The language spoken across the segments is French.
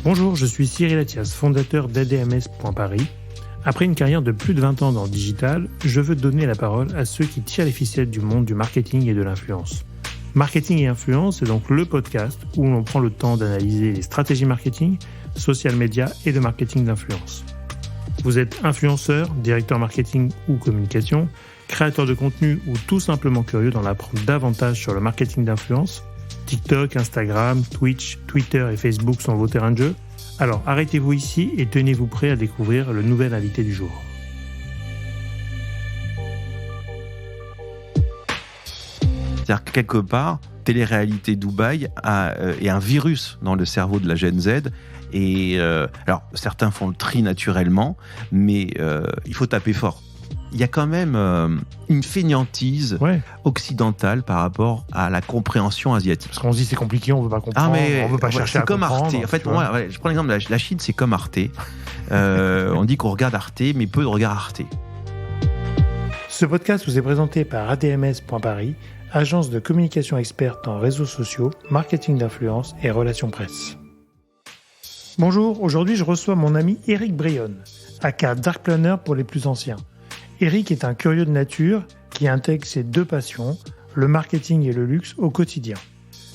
Bonjour, je suis Cyril Athias, fondateur d'ADMS.Paris. Après une carrière de plus de 20 ans dans le digital, je veux donner la parole à ceux qui tirent les ficelles du monde du marketing et de l'influence. Marketing et influence, c'est donc le podcast où l'on prend le temps d'analyser les stratégies marketing, social media et de marketing d'influence. Vous êtes influenceur, directeur marketing ou communication, créateur de contenu ou tout simplement curieux d'en apprendre davantage sur le marketing d'influence. TikTok, Instagram, Twitch, Twitter et Facebook sont vos terrains de jeu. Alors arrêtez-vous ici et tenez-vous prêt à découvrir le nouvel invité du jour. C'est-à-dire que quelque part, télé-réalité Dubaï est un virus dans le cerveau de la Gen Z. Et alors, certains font le tri naturellement, mais il faut taper fort. Il y a quand même une fainéantise occidentale par rapport à la compréhension asiatique. Parce qu'on se dit c'est compliqué, on veut pas comprendre, on veut pas chercher à comprendre. C'est comme Arte. En fait, moi, je prends l'exemple de la Chine, c'est comme Arte. On dit qu'on regarde Arte, mais peu de regardent Arte. Ce podcast vous est présenté par ADMS.Paris, agence de communication experte en réseaux sociaux, marketing d'influence et relations presse. Bonjour, aujourd'hui je reçois mon ami Eric Brionne, aka Dark Planner pour les plus anciens. Eric est un curieux de nature qui intègre ses deux passions, le marketing et le luxe, au quotidien.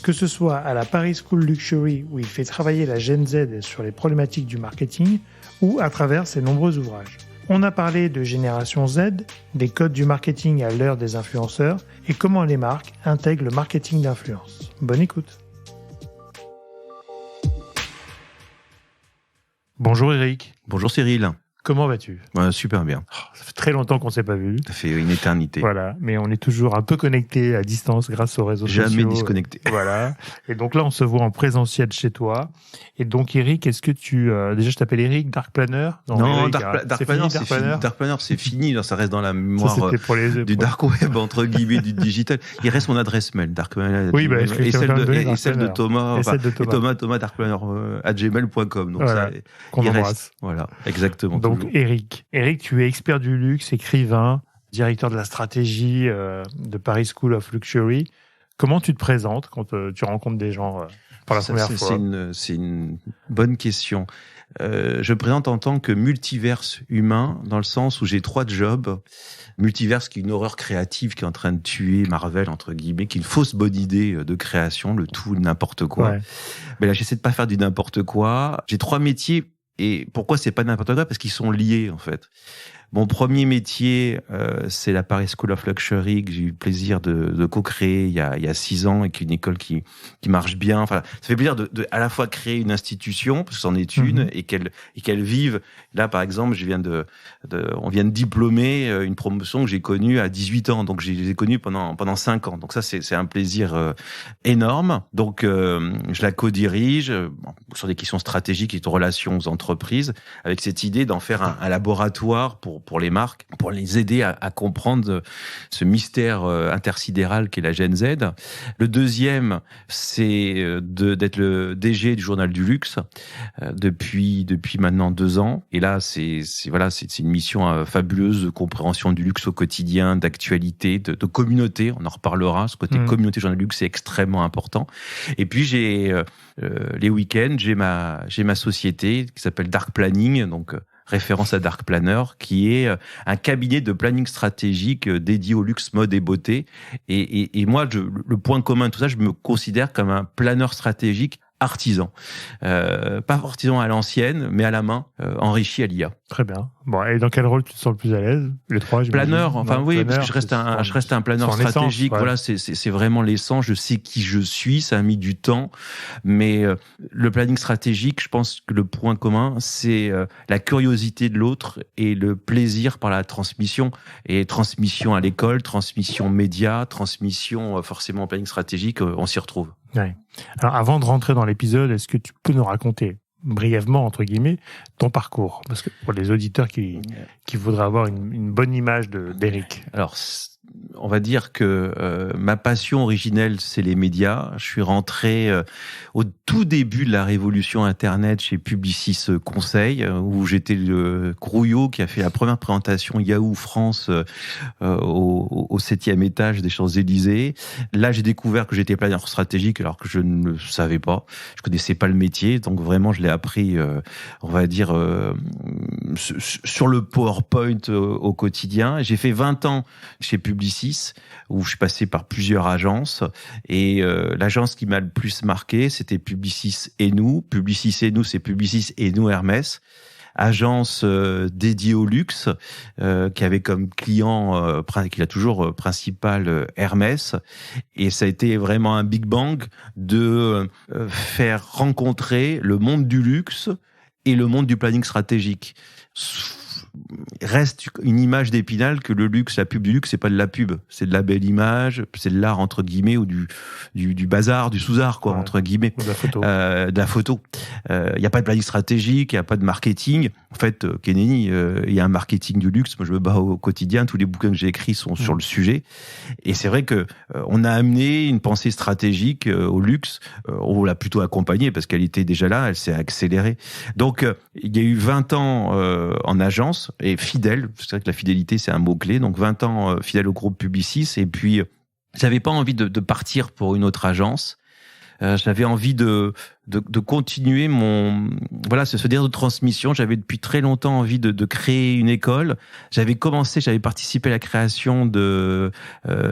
Que ce soit à la Paris School Luxury où il fait travailler la Gen Z sur les problématiques du marketing ou à travers ses nombreux ouvrages. On a parlé de Génération Z, des codes du marketing à l'heure des influenceurs et comment les marques intègrent le marketing d'influence. Bonne écoute. Bonjour Eric. Bonjour Cyril. Comment vas-tu ? Super bien. Ça fait très longtemps qu'on ne s'est pas vu. Ça fait une éternité. Voilà, mais on est toujours un peu connectés à distance grâce aux réseaux sociaux. Jamais disconnecté. Voilà. Et donc là, on se voit en présentiel chez toi. Et donc Eric, est-ce que tu... déjà, je t'appelle Eric, Dark Planner ? Non, Eric, Dark Planner, c'est fini. Dark Planner, c'est fini. Ça reste dans la mémoire du dark web, entre guillemets, du digital. Il reste mon adresse mail, Dark Planner. Oui, et celle de Thomas. Thomas Dark Planner @gmail.com. Donc voilà, ça, qu'on embrasse. Reste. Voilà, exactement. Donc Eric, tu es expert du luxe, écrivain, directeur de la stratégie de Paris School of Luxury. Comment tu te présentes quand tu rencontres des gens pour la première fois ? C'est une bonne question. Je me présente en tant que multiverse humain, dans le sens où j'ai 3 jobs. Multiverse, qui est une horreur créative qui est en train de tuer Marvel, entre guillemets, qui est une fausse bonne idée de création, le tout n'importe quoi. Ouais. Mais là, j'essaie de pas faire du n'importe quoi. J'ai 3 métiers. Et pourquoi c'est pas n'importe quoi ? Parce qu'ils sont liés, en fait. Mon premier métier, c'est la Paris School of Luxury, que j'ai eu le plaisir de co-créer il y a 6 ans, et qui est une école qui marche bien. Enfin, ça fait plaisir de à la fois créer une institution, parce que c'en est une, et qu'elle vive. Là, par exemple, on vient de diplômer une promotion que j'ai connue à 18 ans. Donc, je les ai connus pendant 5 ans. Donc ça, c'est un plaisir énorme. Donc, je la co-dirige sur des questions stratégiques et de relations aux entreprises, avec cette idée d'en faire un laboratoire pour les marques, pour les aider à comprendre ce mystère intersidéral qu'est la Gen Z. Le deuxième, c'est d'être le DG du Journal du Luxe depuis maintenant 2 ans. Et là, c'est une mission fabuleuse de compréhension du luxe au quotidien, d'actualité, de communauté. On en reparlera. Ce côté communauté Journal du Luxe, c'est extrêmement important. Et puis j'ai les week-ends, j'ai ma société qui s'appelle Dark Planning, donc référence à Dark Planner, qui est un cabinet de planning stratégique dédié au luxe, mode et beauté. Et moi, le point commun de tout ça, je me considère comme un planeur stratégique artisan. Pas artisan à l'ancienne, mais à la main, enrichi à l'IA. Très bien. Bon, et dans quel rôle tu te sens le plus à l'aise ? Les 3, planeur, parce que je reste un planeur stratégique. Ouais. Voilà, c'est vraiment l'essence. Je sais qui je suis. Ça a mis du temps, mais le planning stratégique, je pense que le point commun, c'est la curiosité de l'autre et le plaisir par la transmission. Et transmission à l'école, transmission média, transmission forcément en planning stratégique, on s'y retrouve. Ouais. Alors, avant de rentrer dans l'épisode, est-ce que tu peux nous raconter brièvement, entre guillemets, ton parcours ? Parce que pour les auditeurs qui voudraient avoir une bonne image d'Eric. Alors, on va dire que ma passion originelle, c'est les médias. Je suis rentré au tout début de la révolution Internet chez Publicis Conseil, où j'étais le grouillot qui a fait la première présentation Yahoo France au 7e étage des Champs-Élysées. Là, j'ai découvert que j'étais planeur stratégique alors que je ne le savais pas. Je connaissais pas le métier, donc vraiment, je l'ai appris, on va dire, sur le PowerPoint au quotidien. J'ai fait 20 ans chez Publicis, où je suis passé par plusieurs agences. Et l'agence qui m'a le plus marqué, c'était Publicis et nous. Publicis et nous, c'est Publicis et nous Hermès. Agence dédiée au luxe, qui avait comme client, qu'il a toujours principal, Hermès. Et ça a été vraiment un big bang de faire rencontrer le monde du luxe et le monde du planning stratégique. Reste une image d'Épinal que le luxe, la pub du luxe, c'est pas de la pub, c'est de la belle image, c'est de l'art entre guillemets ou du bazar, du sous-art quoi, entre guillemets, de la photo. De la photo. Il y a pas de planning stratégique, il y a pas de marketing. En fait, Keneni, il y a un marketing du luxe. Moi, je me bats au quotidien. Tous les bouquins que j'ai écrits sont sur le sujet. Et c'est vrai que on a amené une pensée stratégique au luxe. On l'a plutôt accompagnée parce qu'elle était déjà là, elle s'est accélérée. Donc, il y a eu 20 ans en agence et fidèle. C'est vrai que la fidélité, c'est un mot-clé. Donc, 20 ans fidèle au groupe Publicis. Et puis, j'avais pas envie de partir pour une autre agence. J'avais envie de continuer ce désir de transmission. J'avais depuis très longtemps envie de créer une école. J'avais participé à la création de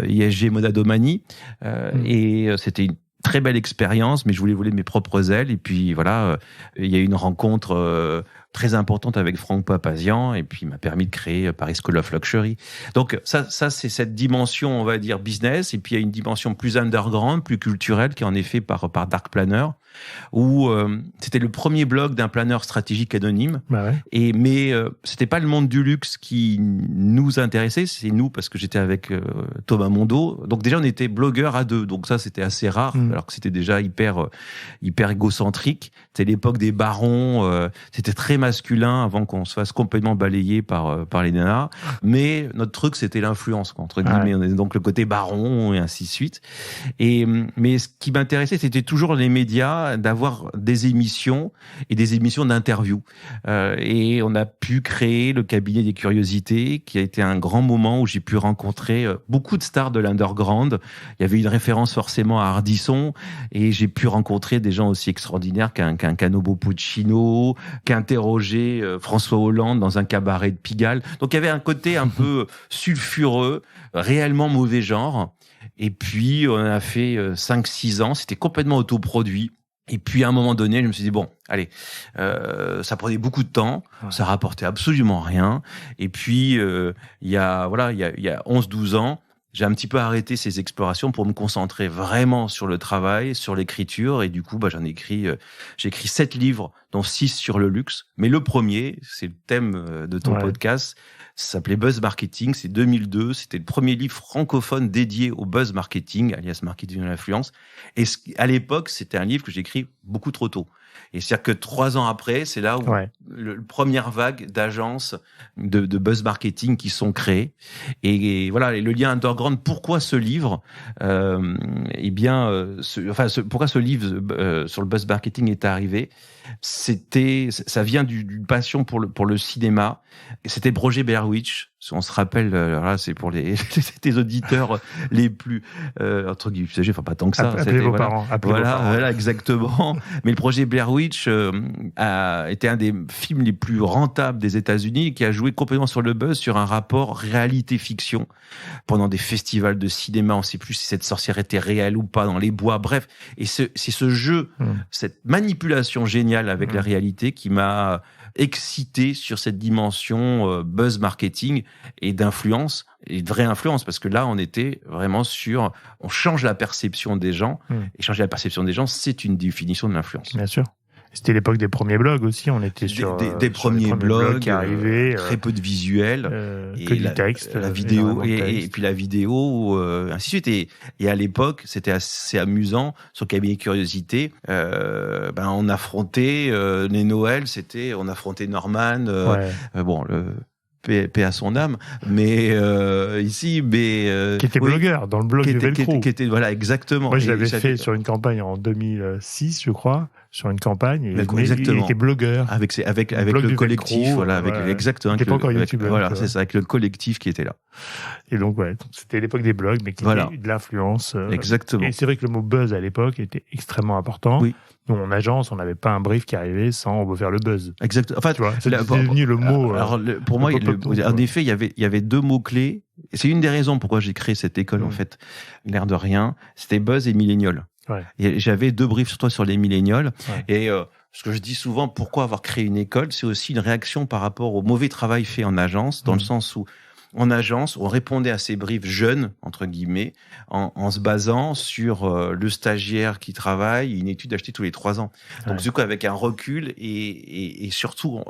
ISG Moda Domani et c'était une très belle expérience, mais je voulais voler de mes propres ailes. Et puis voilà, il y a eu une rencontre très importante avec Franck Papazian, et puis il m'a permis de créer Paris School of Luxury. Donc ça c'est cette dimension, on va dire, business. Et puis il y a une dimension plus underground, plus culturelle, qui est en effet par Dark Planner, où c'était le premier blog d'un planeur stratégique anonyme. Bah ouais. Mais c'était pas le monde du luxe qui nous intéressait, c'est nous, parce que j'étais avec Thomas Mondo. Donc déjà on était blogueurs à deux, donc ça c'était assez rare, alors que c'était déjà hyper égocentrique. C'était l'époque des barons, c'était très masculin avant qu'on se fasse complètement balayer par les nanas. Mais notre truc c'était l'influence, entre guillemets. Ouais. Donc le côté baron et ainsi de suite. Mais ce qui m'intéressait, c'était toujours les médias, d'avoir des émissions et des émissions d'interview. Et on a pu créer le cabinet des curiosités, qui a été un grand moment où j'ai pu rencontrer beaucoup de stars de l'underground. Il y avait une référence forcément à Ardisson, et j'ai pu rencontrer des gens aussi extraordinaires qu'un Canobo Puccino, qu'interroger François Hollande dans un cabaret de Pigalle. Donc il y avait un côté un peu sulfureux, réellement mauvais genre. Et puis on a fait 5-6 ans, c'était complètement autoproduit. Et puis à un moment donné, je me suis dit bon, allez, ça prenait beaucoup de temps, ça rapportait absolument rien. Et puis il y a 11-12 ans, j'ai un petit peu arrêté ces explorations pour me concentrer vraiment sur le travail, sur l'écriture. Et du coup, j'ai écrit 7 livres, dont 6 sur le luxe. Mais le premier, c'est le thème de ton podcast, ça s'appelait Buzz Marketing, c'est 2002. C'était le premier livre francophone dédié au buzz marketing, alias marketing de l'influence. Et à l'époque, c'était un livre que j'ai écrit beaucoup trop tôt. Et c'est-à-dire que 3 ans après, c'est là où la première vague d'agences de buzz marketing qui sont créées. Et voilà, et le lien underground, pourquoi ce livre pourquoi ce livre sur le buzz marketing est arrivé? Ça vient d'une passion pour le cinéma. Et c'était le projet Blair Witch. On se rappelle, là, c'est pour tes auditeurs les plus entre guillemets, enfin pas tant que ça. Appelez vos parents. Voilà, exactement. Mais le projet Blair Witch a été un des films les plus rentables des États-Unis, qui a joué complètement sur le buzz, sur un rapport réalité-fiction. Pendant des festivals de cinéma, on ne sait plus si cette sorcière était réelle ou pas dans les bois. Bref, et c'est ce jeu, cette manipulation géniale avec la réalité qui m'a excité sur cette dimension buzz marketing et d'influence, et de vraie influence, parce que là on était vraiment on change la perception des gens, et changer la perception des gens, c'est une définition de l'influence. Bien sûr. C'était l'époque des premiers blogs aussi, on était sur des premiers blogs qui arrivaient, très peu de visuels, que du texte, la vidéo et puis la vidéo, ainsi de suite. Et à l'époque, c'était assez amusant sur Cabinet Curiosité. On affrontait les Noëls, on affrontait Norman. paix à son âme, mais ici, qui était blogueur dans le blog de Velcro. Qui était, voilà, exactement. Moi, je l'avais fait sur une campagne en 2006, je crois, sur une campagne. Il était blogueur. Avec le collectif, Velcro, voilà, exactement. Il n'était pas encore youtubeur. Voilà, c'est ça, avec le collectif qui était là. Et donc, c'était l'époque des blogs, mais qui était de l'influence. Exactement. Et c'est vrai que le mot buzz à l'époque était extrêmement important. Oui. Nous, en agence, on n'avait pas un brief qui arrivait sans on veut faire le buzz. Exactement. Enfin, tu vois, c'est devenu le mot. Alors, pour moi, en effet, il y avait deux mots clés. Et c'est une des raisons pourquoi j'ai créé cette école, en fait. L'air de rien, c'était buzz et millénial. Ouais. Et j'avais 2 briefs sur toi sur les millénials. Ouais. Et ce que je dis souvent, pourquoi avoir créé une école, c'est aussi une réaction par rapport au mauvais travail fait en agence, dans le sens où en agence, on répondait à ces briefs jeunes, entre guillemets, en se basant sur le stagiaire qui travaille, une étude achetée tous les 3 ans. Donc, du coup, avec un recul et surtout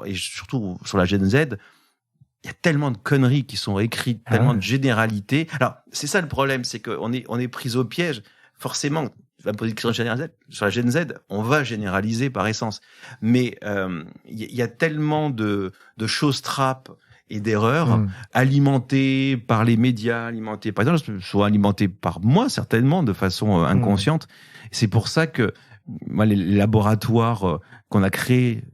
sur la Gen Z, il y a tellement de conneries qui sont écrites, tellement de généralités. Alors, c'est ça le problème, c'est qu'on est pris au piège. Forcément, la position sur la Gen Z, on va généraliser par essence. Mais il y a tellement de choses trappes et d'erreurs alimentées par les médias, alimentées par exemple, soit alimentées par moi certainement de façon inconsciente. C'est pour ça que moi, les laboratoires qu'on a créés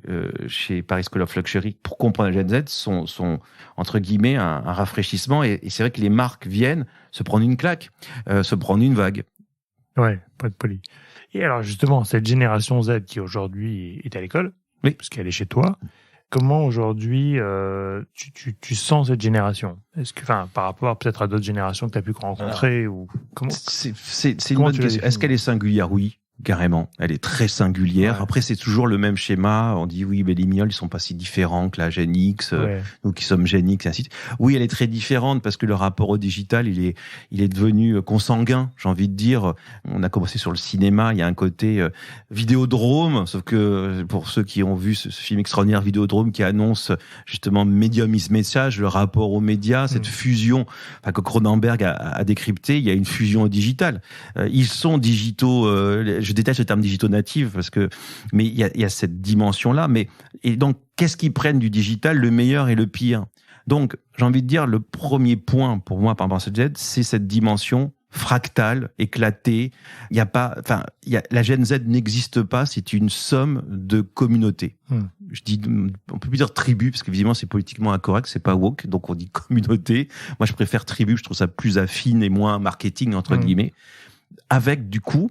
chez Paris School of Luxury pour comprendre la Gen Z sont entre guillemets un rafraîchissement. Et c'est vrai que les marques viennent se prendre une claque, se prendre une vague. Ouais, pas de poli. Et alors justement, cette génération Z qui aujourd'hui est à l'école, parce qu'elle est chez toi, comment aujourd'hui tu sens cette génération ? Est-ce que, par rapport peut-être à d'autres générations que tu as pu rencontrer, ou comment ? C'est une bonne question. Est-ce qu'elle est singulière ? Oui. Carrément, elle est très singulière. Ouais. Après, c'est toujours le même schéma. On dit oui, mais les millennials, ils sont pas si différents que la Gen X, nous qui sommes Gen X, et ainsi de suite. Oui, elle est très différente parce que le rapport au digital, il est devenu consanguin. J'ai envie de dire, on a commencé sur le cinéma, il y a un côté Vidéodrome, sauf que pour ceux qui ont vu ce film extraordinaire Vidéodrome qui annonce justement Medium is Message, le rapport aux médias, cette fusion, que Cronenberg a décrypté, il y a une fusion au digital. Ils sont digitaux. Je déteste le terme digitaux natifs mais il y a cette dimension-là. Et donc, qu'est-ce qu'ils prennent du digital, le meilleur et le pire? Donc, j'ai envie de dire, le premier point pour moi par rapport à cette Gen Z, c'est cette dimension fractale, éclatée. La Gen Z n'existe pas, c'est une somme de communautés. Je dis, on peut plus dire tribu, parce qu'évidemment c'est politiquement incorrect, c'est pas woke, donc on dit communauté. Moi, je préfère tribu, je trouve ça plus affine et moins marketing, entre guillemets. Avec, du coup,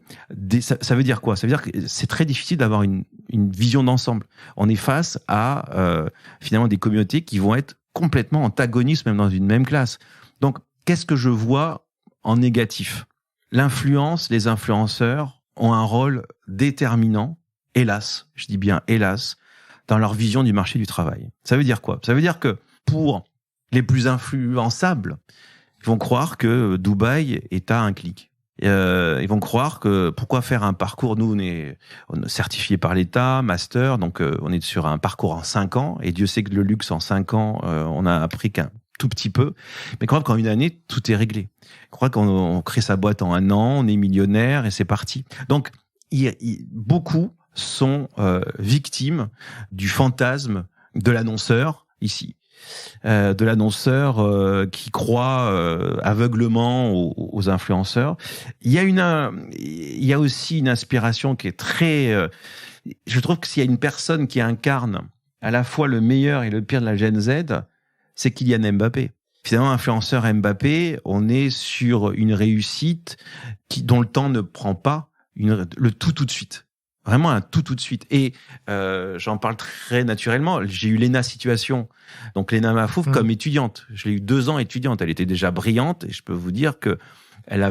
ça veut dire quoi? Ça veut dire que c'est très difficile d'avoir une vision d'ensemble. On est face à, finalement, des communautés qui vont être complètement antagonistes, même dans une même classe. Donc, qu'est-ce que je vois en négatif? L'influence, les influenceurs ont un rôle déterminant, hélas, je dis bien hélas, dans leur vision du marché du travail. Ça veut dire quoi? Ça veut dire que pour les plus influençables, ils vont croire que Dubaï est à un clic. Ils vont croire que pourquoi faire un parcours, nous on est certifié par l'État, master, donc on est sur un parcours en 5 ans, et Dieu sait que le luxe en 5 ans, on a appris qu'un tout petit peu, mais croire qu'en une année, tout est réglé. Croire qu'on crée sa boîte en 1 an, on est millionnaire et c'est parti. Donc beaucoup sont victimes du fantasme de l'annonceur ici. De l'annonceur qui croit aveuglement aux influenceurs. Il y a aussi une inspiration qui est très... je trouve que s'il y a une personne qui incarne à la fois le meilleur et le pire de la Gen Z, c'est Kylian Mbappé. Finalement, influenceur Mbappé, on est sur une réussite dont le temps ne prend pas le tout de suite. Vraiment un tout de suite. Et j'en parle très naturellement. J'ai eu Léna Situation, donc Léna Mafouf, comme étudiante. Je l'ai eu 2 ans étudiante. Elle était déjà brillante et je peux vous dire que elle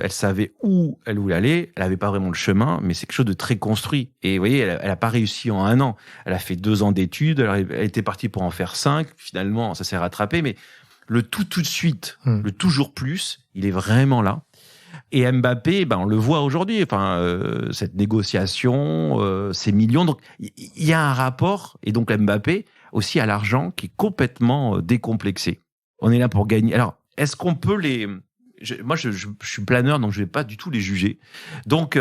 savait où elle voulait aller. Elle n'avait pas vraiment le chemin, mais c'est quelque chose de très construit. Et vous voyez, elle a pas réussi en 1 an. Elle a fait 2 ans d'études. Elle était partie pour en faire 5. Finalement, ça s'est rattrapé. Mais le tout de suite, le toujours plus, il est vraiment là. Et Mbappé, on le voit aujourd'hui, cette négociation, ces millions. Donc, il y a un rapport, et donc Mbappé, aussi à l'argent, qui est complètement décomplexé. On est là pour gagner. Alors, est-ce qu'on peut moi, je suis planeur, donc je vais pas du tout les juger. Donc,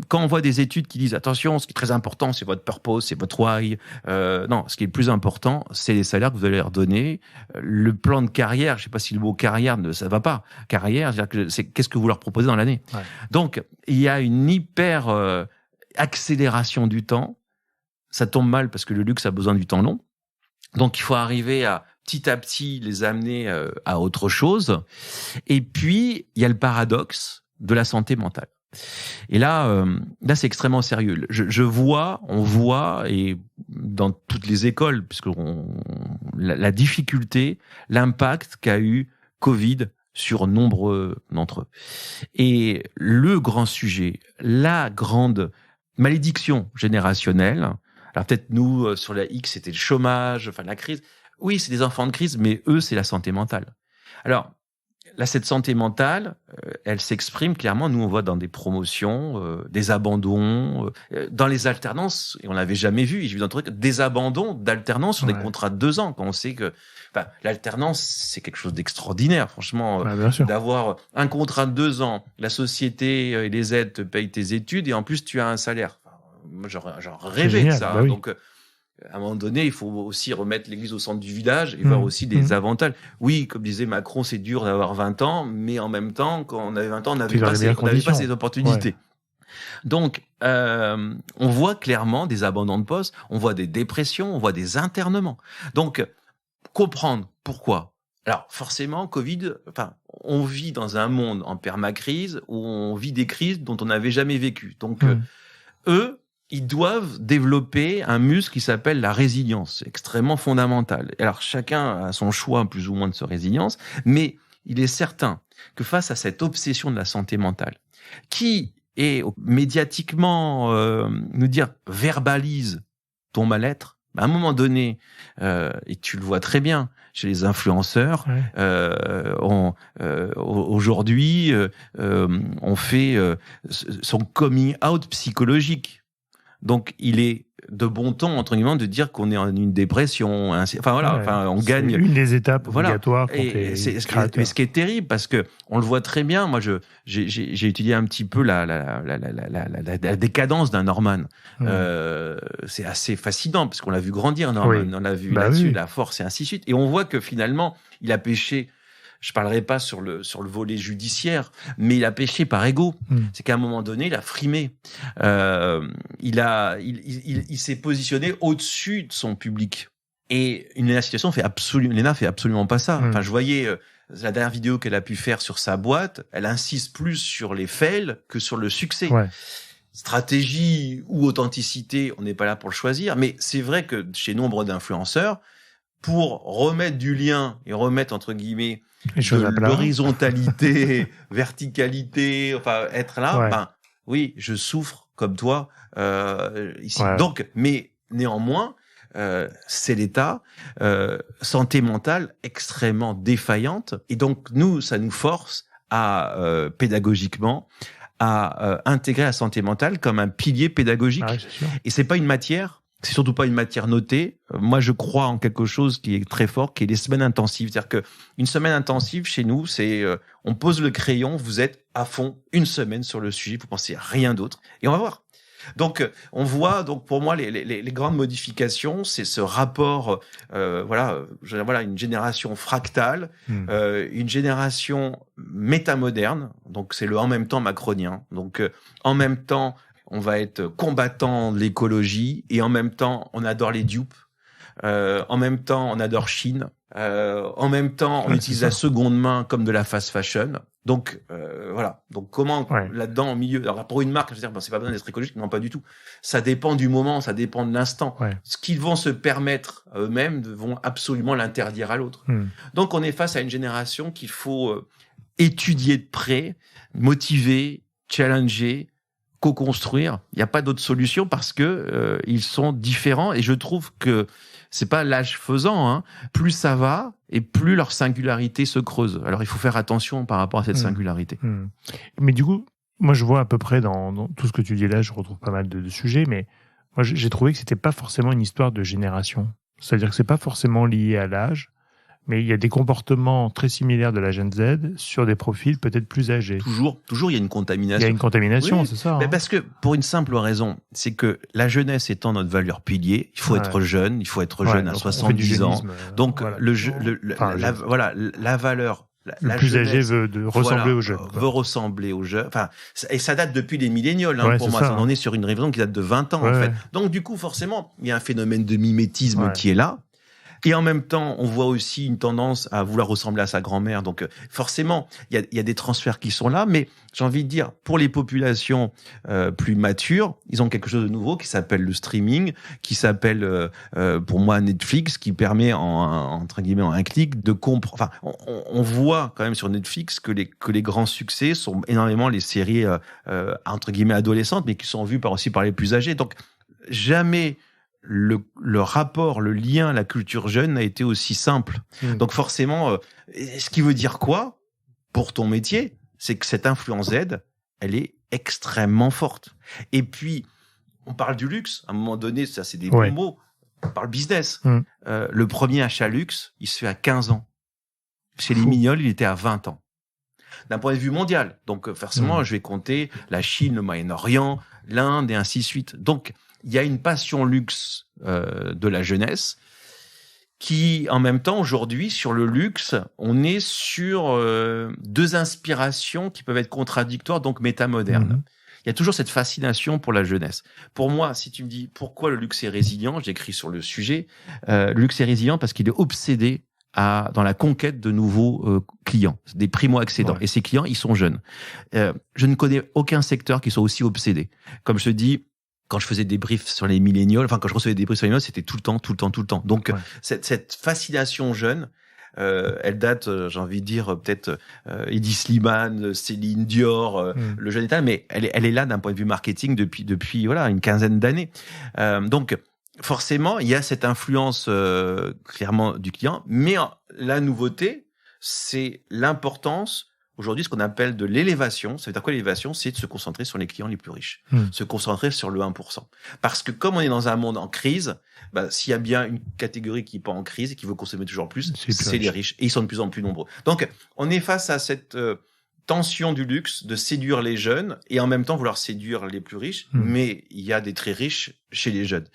quand on voit des études qui disent attention, ce qui est très important, c'est votre purpose, c'est votre why. Non, ce qui est le plus important, c'est les salaires que vous allez leur donner. Le plan de carrière, je sais pas si le mot carrière ça va pas. Carrière, c'est qu'est-ce que vous leur proposez dans l'année. Ouais. Donc, il y a une hyper accélération du temps. Ça tombe mal parce que le luxe a besoin du temps long. Donc, il faut arriver à petit les amener à autre chose. Et puis, il y a le paradoxe de la santé mentale. Et là, c'est extrêmement sérieux. On voit, et dans toutes les écoles, puisque la difficulté, l'impact qu'a eu Covid sur nombreux d'entre eux. Et le grand sujet, la grande malédiction générationnelle, alors peut-être nous, sur la X, c'était le chômage, enfin la crise. Oui, c'est des enfants de crise, mais eux, c'est la santé mentale. Alors, là, cette santé mentale, elle s'exprime clairement. Nous, on voit dans des promotions, des abandons, dans les alternances, et on l'avait jamais vu. J'ai vu dans le truc des abandons d'alternance sur des contrats de 2 ans, quand on sait que l'alternance, c'est quelque chose d'extraordinaire, franchement, d'avoir un contrat de 2 ans, la société et les aides te payent tes études, et en plus, tu as un salaire. Enfin, moi, j'en rêvais de ça. Oui. Donc, à un moment donné, il faut aussi remettre l'église au centre du village et voir aussi des avantages. Oui, comme disait Macron, c'est dur d'avoir 20 ans, mais en même temps, quand on avait 20 ans, on n'avait pas ces opportunités. Ouais. Donc, on voit clairement des abandons de poste, on voit des dépressions, on voit des internements. Donc, comprendre pourquoi. Alors, forcément, Covid, on vit dans un monde en permacrise où on vit des crises dont on n'avait jamais vécu. Donc, eux, ils doivent développer un muscle qui s'appelle la résilience. C'est extrêmement fondamental. Alors, chacun a son choix, plus ou moins, de sa résilience, mais il est certain que face à cette obsession de la santé mentale, qui est médiatiquement, verbalise ton mal-être, à un moment donné, et tu le vois très bien chez les influenceurs, aujourd'hui, on fait son coming out psychologique. Donc, il est de bon ton, entre guillemets, de dire qu'on est en une dépression. On gagne. C'est une des étapes obligatoires. Mais ce qui est terrible, parce que on le voit très bien. Moi, j'ai étudié un petit peu la décadence d'un Norman. C'est assez fascinant, parce qu'on l'a vu grandir, Norman. On l'a vu là-dessus, la force et ainsi de suite. Et on voit que finalement, il a péché. Je parlerai pas sur le volet judiciaire, mais il a péché par égo. C'est qu'à un moment donné, il a frimé. Il s'est positionné au-dessus de son public. Et Léna fait absolument pas ça. Enfin, je voyais la dernière vidéo qu'elle a pu faire sur sa boîte. Elle insiste plus sur les fails que sur le succès. Ouais. Stratégie ou authenticité, on n'est pas là pour le choisir. Mais c'est vrai que chez nombre d'influenceurs, pour remettre du lien et remettre, entre guillemets, l'horizontalité, verticalité, être là, oui, je souffre comme toi ici. Ouais. Donc, mais néanmoins, c'est l'état, santé mentale extrêmement défaillante, et donc nous, ça nous force à pédagogiquement à intégrer la santé mentale comme un pilier pédagogique. Ah, et c'est pas une matière. C'est surtout pas une matière notée. Moi, je crois en quelque chose qui est très fort, qui est les semaines intensives. C'est-à-dire que une semaine intensive chez nous, c'est on pose le crayon, vous êtes à fond une semaine sur le sujet, vous pensez à rien d'autre, et on va voir. Donc, on voit. Donc, pour moi, les grandes modifications, c'est ce rapport. Une génération fractale, une génération métamoderne. Donc, c'est le en même temps macronien. Donc, en même temps, on va être combattant de l'écologie, et en même temps, on adore les dupes. En même temps, on adore Chine. En même temps, on utilise la seconde main comme de la fast fashion. Donc, voilà. Donc, comment, là-dedans, au milieu... Alors, pour une marque, je veux dire, c'est pas besoin d'être écologique. Non, pas du tout. Ça dépend du moment, ça dépend de l'instant. Ouais. Ce qu'ils vont se permettre à eux-mêmes vont absolument l'interdire à l'autre. Donc, on est face à une génération qu'il faut étudier de près, motiver, challenger, co-construire. Il n'y a pas d'autre solution, parce que ils sont différents, et je trouve que c'est pas l'âge faisant, hein. Plus ça va, et plus leur singularité se creuse. Alors il faut faire attention par rapport à cette singularité. Mais du coup, moi je vois à peu près dans tout ce que tu dis là, je retrouve pas mal de sujets, mais moi j'ai trouvé que c'était pas forcément une histoire de génération. C'est-à-dire que c'est pas forcément lié à l'âge, mais il y a des comportements très similaires de la Gen Z sur des profils peut-être plus âgés. Toujours, il y a une contamination. Il y a une contamination, oui, c'est ça. Mais parce que, pour une simple raison, c'est que la jeunesse étant notre valeur pilier, il faut être jeune, il faut être jeune à 70 ans. Donc, voilà, la valeur, le plus âgé veut ressembler aux jeunes. Veut ressembler aux jeunes. Enfin, et ça date depuis les millénials, pour moi. On est sur une révision qui date de 20 ans, en fait. Donc, du coup, forcément, il y a un phénomène de mimétisme qui est là. Et en même temps, on voit aussi une tendance à vouloir ressembler à sa grand-mère. Donc, forcément, il y a des transferts qui sont là. Mais j'ai envie de dire, pour les populations plus matures, ils ont quelque chose de nouveau qui s'appelle le streaming, qui s'appelle, pour moi, Netflix, qui permet, entre guillemets, en un clic, de comprendre. Enfin, on voit quand même sur Netflix que les grands succès sont énormément les séries, entre guillemets, adolescentes, mais qui sont vues aussi par les plus âgés. Donc, jamais le rapport, le lien, la culture jeune n'a été aussi simple. Donc forcément, ce qui veut dire quoi pour ton métier, c'est que cette influence Z, elle est extrêmement forte. Et puis, on parle du luxe, à un moment donné, ça c'est des bons mots, on parle business. Le premier achat luxe, il se fait à 15 ans. Chez les Mignols, il était à 20 ans. D'un point de vue mondial. Donc forcément, je vais compter la Chine, le Moyen-Orient, l'Inde et ainsi de suite. Donc, il y a une passion luxe de la jeunesse qui, en même temps, aujourd'hui, sur le luxe, on est sur deux inspirations qui peuvent être contradictoires, donc métamodernes. Il y a toujours cette fascination pour la jeunesse. Pour moi, si tu me dis pourquoi le luxe est résilient, j'écris sur le sujet, le luxe est résilient parce qu'il est obsédé dans la conquête de nouveaux clients, des primo-accédants. Et ces clients, ils sont jeunes. Je ne connais aucun secteur qui soit aussi obsédé. Comme je te dis, quand je faisais des briefs sur les millénials, quand je recevais des briefs sur les millénials, c'était tout le temps. Donc, cette fascination jeune, elle date, j'ai envie de dire, peut-être Hedi Slimane, Céline Dior, le jeune état, mais elle est là d'un point de vue marketing depuis une quinzaine d'années. Donc, forcément, il y a cette influence clairement du client, mais la nouveauté, c'est l'importance aujourd'hui, ce qu'on appelle de l'élévation. Ça veut dire quoi l'élévation? C'est de se concentrer sur les clients les plus riches, se concentrer sur le 1%. Parce que comme on est dans un monde en crise, s'il y a bien une catégorie qui n'est pas en crise et qui veut consommer toujours plus, c'est les riches. Et ils sont de plus en plus nombreux. Donc, on est face à cette tension du luxe, de séduire les jeunes et en même temps vouloir séduire les plus riches, mais il y a des très riches chez les jeunes.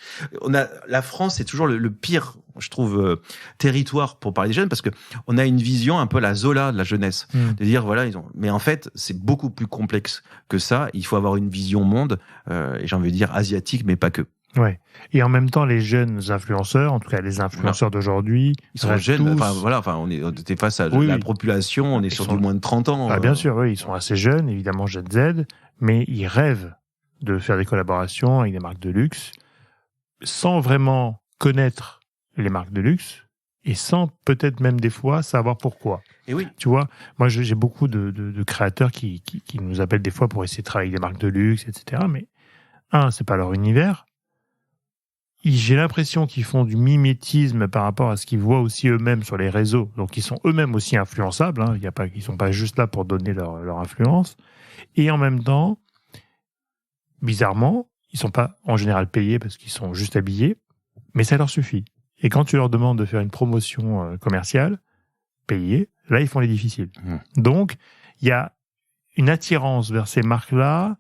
La France, c'est toujours le pire, je trouve, territoire pour parler des jeunes parce que on a une vision un peu la Zola de la jeunesse, de dire mais en fait c'est beaucoup plus complexe que ça. Il faut avoir une vision monde et j'ai envie de dire asiatique, mais pas que. Ouais. Et en même temps, les jeunes influenceurs, en tout cas les influenceurs d'aujourd'hui, ils sont jeunes. On est face à la population, on est sur du moins de 30 ans. Bien sûr, ils sont assez jeunes, évidemment Gen Z, mais ils rêvent de faire des collaborations avec des marques de luxe, sans vraiment connaître les marques de luxe et sans peut-être même des fois savoir pourquoi. Et oui. Tu vois, moi j'ai beaucoup de créateurs qui nous appellent des fois pour essayer de travailler avec des marques de luxe, etc. Mais c'est pas leur univers. J'ai l'impression qu'ils font du mimétisme par rapport à ce qu'ils voient aussi eux-mêmes sur les réseaux. Donc, ils sont eux-mêmes aussi influençables. Ils sont pas juste là pour donner leur influence. Et en même temps, bizarrement, ils sont pas en général payés parce qu'ils sont juste habillés, mais ça leur suffit. Et quand tu leur demandes de faire une promotion commerciale, payée, là, ils font les difficiles. Donc, il y a une attirance vers ces marques-là,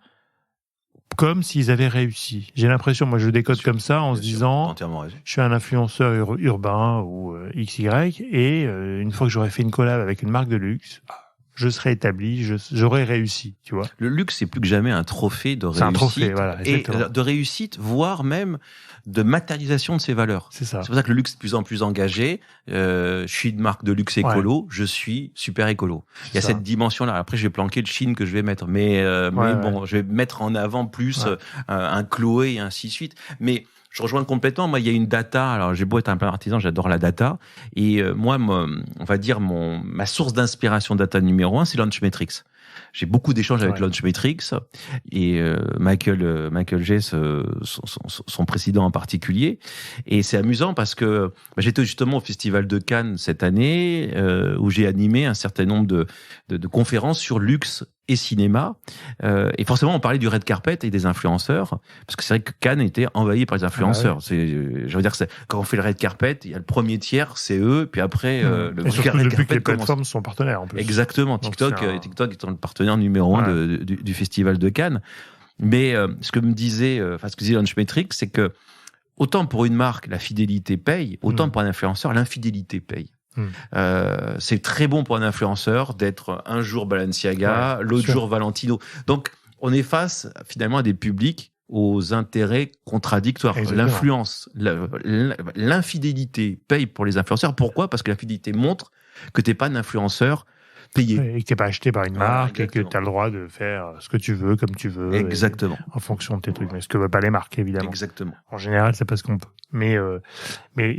comme s'ils avaient réussi. J'ai l'impression, moi je décode comme ça en se disant, je suis un influenceur urbain ou XY, et une fois que j'aurai fait une collab avec une marque de luxe, je serai établi, j'aurai réussi, tu vois. Le luxe, c'est plus que jamais un trophée de réussite. C'est un trophée, voilà, exactement. Et de réussite, voire même de matérialisation de ses valeurs. C'est ça. C'est pour ça que le luxe est de plus en plus engagé. Je suis une marque de luxe écolo, je suis super écolo. Il y a cette dimension-là. Après, je vais planquer le Chine que je vais mettre. Mais je vais mettre en avant plus un Chloé et ainsi de suite. Mais je rejoins complètement. Moi, il y a une data. Alors, j'ai beau être un plein artisan, j'adore la data. Et moi, on va dire ma source d'inspiration data numéro 1, c'est Launchmetrics. J'ai beaucoup d'échanges avec Launchmetrics et Michael J, son président en particulier. Et c'est amusant parce que j'étais justement au Festival de Cannes cette année où j'ai animé un certain nombre de conférences sur luxe et cinéma. Et forcément, on parlait du red carpet et des influenceurs, parce que c'est vrai que Cannes était envahi par les influenceurs. Ah ouais. Je veux dire, quand on fait le red carpet, il y a le premier tiers, c'est eux, puis après, le et surtout red depuis que carpet les plateformes sont partenaires, en plus. Exactement. Donc, TikTok étant le partenaire numéro 1 du Festival de Cannes. Mais ce que disait Launchmetrics, c'est que autant pour une marque, la fidélité paye, autant pour un influenceur, l'infidélité paye. C'est très bon pour un influenceur d'être un jour Balenciaga, l'autre jour Valentino. Donc, on est face finalement à des publics aux intérêts contradictoires. Exactement. L'influence, l'infidélité paye pour les influenceurs. Pourquoi ? Parce que l'infidélité montre que t'es pas un influenceur payé. Et que t'es pas acheté par une marque, et que exactement. tu as le droit de faire ce que tu veux, comme tu veux. Exactement. En fonction de tes trucs. Mais ce que veulent pas les marques, évidemment. Exactement. En général, c'est pas ce qu'on peut. Mais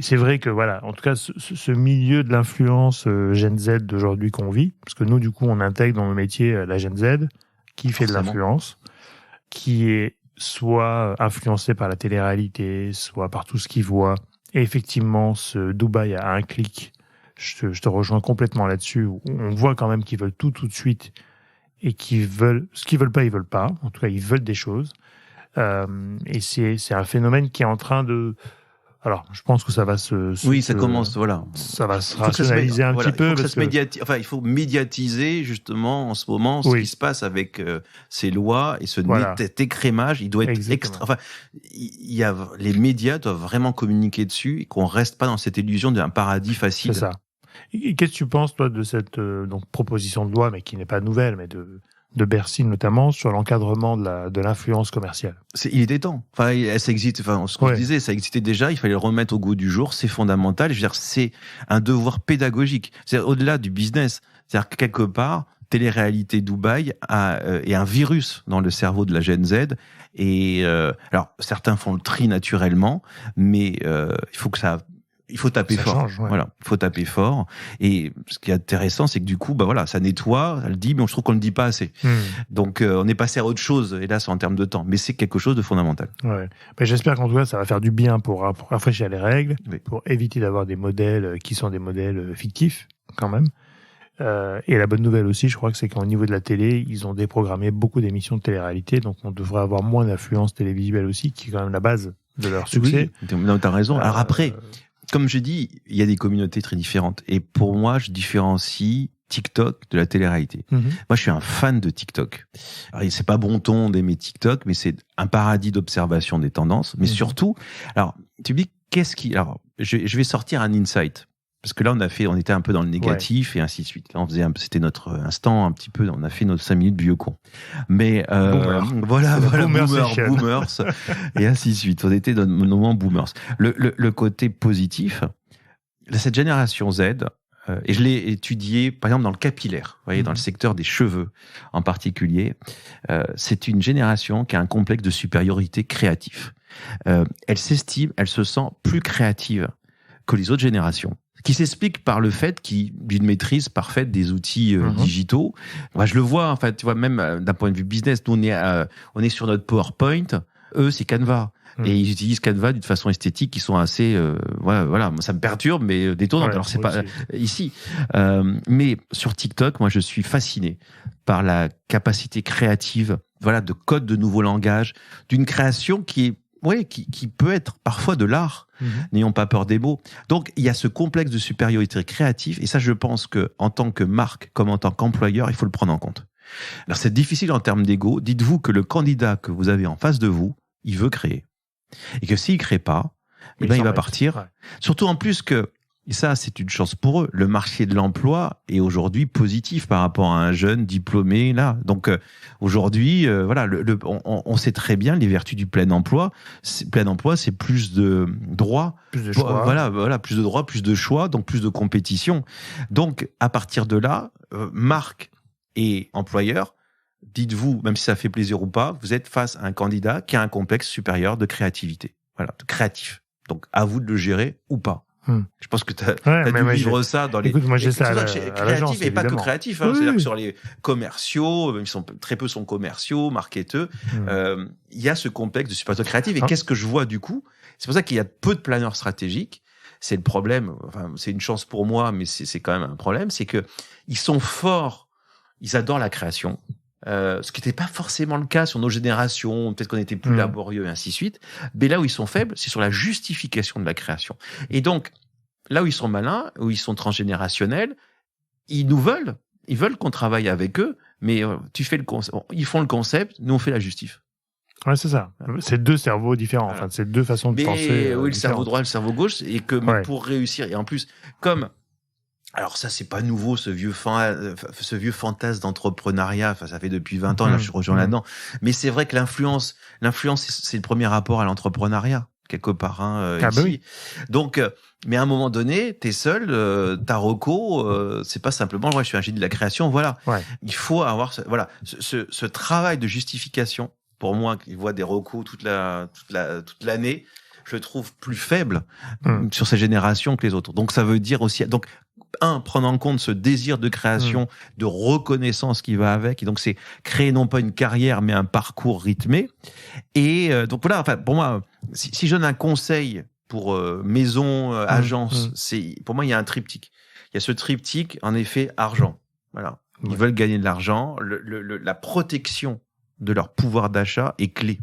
c'est vrai que, voilà, en tout cas, ce milieu de l'influence Gen Z d'aujourd'hui qu'on vit, parce que nous, du coup, on intègre dans le métier la Gen Z, qui fait de l'influence, qui est soit influencé par la télé-réalité, soit par tout ce qu'il voit. Et effectivement, ce Dubaï à un clic, je te rejoins complètement là-dessus. On voit quand même qu'ils veulent tout de suite et qu'ils veulent ce qu'ils veulent pas, ils veulent pas. En tout cas, ils veulent des choses. Et c'est un phénomène qui est en train de. Alors, je pense que ça va ça commence, voilà. Ça va se rationaliser un petit peu. Il faut médiatiser, justement, en ce moment, ce qui se passe avec ces lois et ce net écrémage. Il doit être extra. Enfin, les médias doivent vraiment communiquer dessus et qu'on reste pas dans cette illusion d'un paradis facile. C'est ça. Et qu'est-ce que tu penses, toi, de cette proposition de loi, mais qui n'est pas nouvelle, mais de Bercy notamment, sur l'encadrement de l'influence commerciale? Il était temps. Enfin, ça existe. Enfin, ce qu'on disait, ça existait déjà. Il fallait le remettre au goût du jour. C'est fondamental. Je veux dire, c'est un devoir pédagogique. C'est au-delà du business. C'est-à-dire que quelque part, télé-réalité Dubaï est un virus dans le cerveau de la Gen Z. Et alors, certains font le tri naturellement, mais il faut taper fort. Change, Voilà, il faut taper fort. Et ce qui est intéressant, c'est que du coup, ça nettoie, elle dit, mais je trouve qu'on le dit pas assez. Donc, on est passé à autre chose, hélas, en termes de temps. Mais c'est quelque chose de fondamental. Ouais. Ben, j'espère qu'en tout cas, ça va faire du bien pour rafraîchir les règles, pour éviter d'avoir des modèles qui sont des modèles fictifs, quand même. Et la bonne nouvelle aussi, je crois que c'est qu'au niveau de la télé, ils ont déprogrammé beaucoup d'émissions de télé-réalité, donc on devrait avoir moins d'influence télévisuelle aussi, qui est quand même la base de leur succès. Oui, t'as raison. Alors après, comme je dis, il y a des communautés très différentes. Et pour moi, je différencie TikTok de la télé-réalité. Moi, je suis un fan de TikTok. Alors, c'est pas bon ton d'aimer TikTok, mais c'est un paradis d'observation des tendances. Mais surtout, alors, tu me dis, alors, je vais sortir un insight. Parce que là, on était un peu dans le négatif et ainsi de suite. Là, c'était notre instant un petit peu, on a fait notre 5 minutes vieux con. Mais, voilà, boomers, et ainsi de suite. On était dans le moment boomers. Le côté positif, cette génération Z, et je l'ai étudié, par exemple, dans le capillaire, vous voyez, dans le secteur des cheveux en particulier, c'est une génération qui a un complexe de supériorité créatif. Elle s'estime, elle se sent plus créative que les autres générations. Qui s'explique par le fait d'une maîtrise parfaite des outils digitaux. Moi, je le vois, en fait, tu vois, même d'un point de vue business, nous, on est sur notre PowerPoint, eux, c'est Canva. Et ils utilisent Canva d'une façon esthétique qui sont assez, voilà, ça me perturbe, mais détonnante. Alors, c'est pas ici. Mais sur TikTok, moi, je suis fasciné par la capacité créative, voilà, de code de nouveaux langages, d'une création qui peut être parfois de l'art. N'ayons pas peur des mots. Donc, il y a ce complexe de supériorité créative, et ça, je pense que en tant que marque, comme en tant qu'employeur, il faut le prendre en compte. Alors, c'est difficile en termes d'ego. Dites-vous que le candidat que vous avez en face de vous, il veut créer. Et que s'il crée pas, il va partir. Ouais. Surtout en plus que, et ça, c'est une chance pour eux, le marché de l'emploi est aujourd'hui positif par rapport à un jeune diplômé, là. Donc, aujourd'hui, voilà, on sait très bien les vertus du plein emploi. Plein emploi, c'est plus de droits. Plus de choix. Voilà, plus de droits, plus de choix, donc plus de compétition. Donc, à partir de là, marque et employeur, dites-vous, même si ça fait plaisir ou pas, vous êtes face à un candidat qui a un complexe supérieur de créativité. Voilà, de créatif. Donc, à vous de le gérer ou pas. Je pense que tu as dû vivre ça dans les... Écoute, moi j'ai ça à créatif et pas que créatif. Hein, c'est-à-dire que sur les commerciaux, même si très peu sont commerciaux, marketeurs, il y a ce complexe de supériorité créative. Et qu'est-ce que je vois du coup? C'est pour ça qu'il y a peu de planeurs stratégiques. C'est le problème. Enfin, c'est une chance pour moi, mais c'est quand même un problème. C'est que ils sont forts. Ils adorent la création. ce qui n'était pas forcément le cas sur nos générations, peut-être qu'on était plus laborieux et ainsi de suite. Mais là où ils sont faibles, c'est sur la justification de la création. Et donc, là où ils sont malins, où ils sont transgénérationnels, ils veulent qu'on travaille avec eux, mais ils font le concept, nous on fait la justif. Ouais, c'est ça. C'est deux cerveaux différents. Voilà. Enfin, c'est deux façons de penser. Oui, le cerveau droit et le cerveau gauche, et que mais pour réussir, et en plus, alors ça, c'est pas nouveau, ce vieux fantasme d'entrepreneuriat. Enfin, ça fait depuis 20 ans, là, je suis rejoint là-dedans. Mais c'est vrai que l'influence, c'est le premier rapport à l'entrepreneuriat, quelque part, ici. Oui. Donc, mais à un moment donné, t'es seul, ta reco, c'est pas simplement, je suis un génie de la création, voilà. Ouais. Il faut avoir, ce travail de justification, pour moi, qui voit des recos toute l'année, je le trouve plus faible sur ces générations que les autres. Donc, ça veut dire aussi, prendre en compte ce désir de création, de reconnaissance qui va avec. Et donc, c'est créer non pas une carrière, mais un parcours rythmé. Et donc, voilà, enfin, pour moi, si je donne un conseil pour maison, agence, pour moi, il y a un triptyque. Il y a ce triptyque, en effet, argent. Voilà. Ils veulent gagner de l'argent. La protection de leur pouvoir d'achat est clé.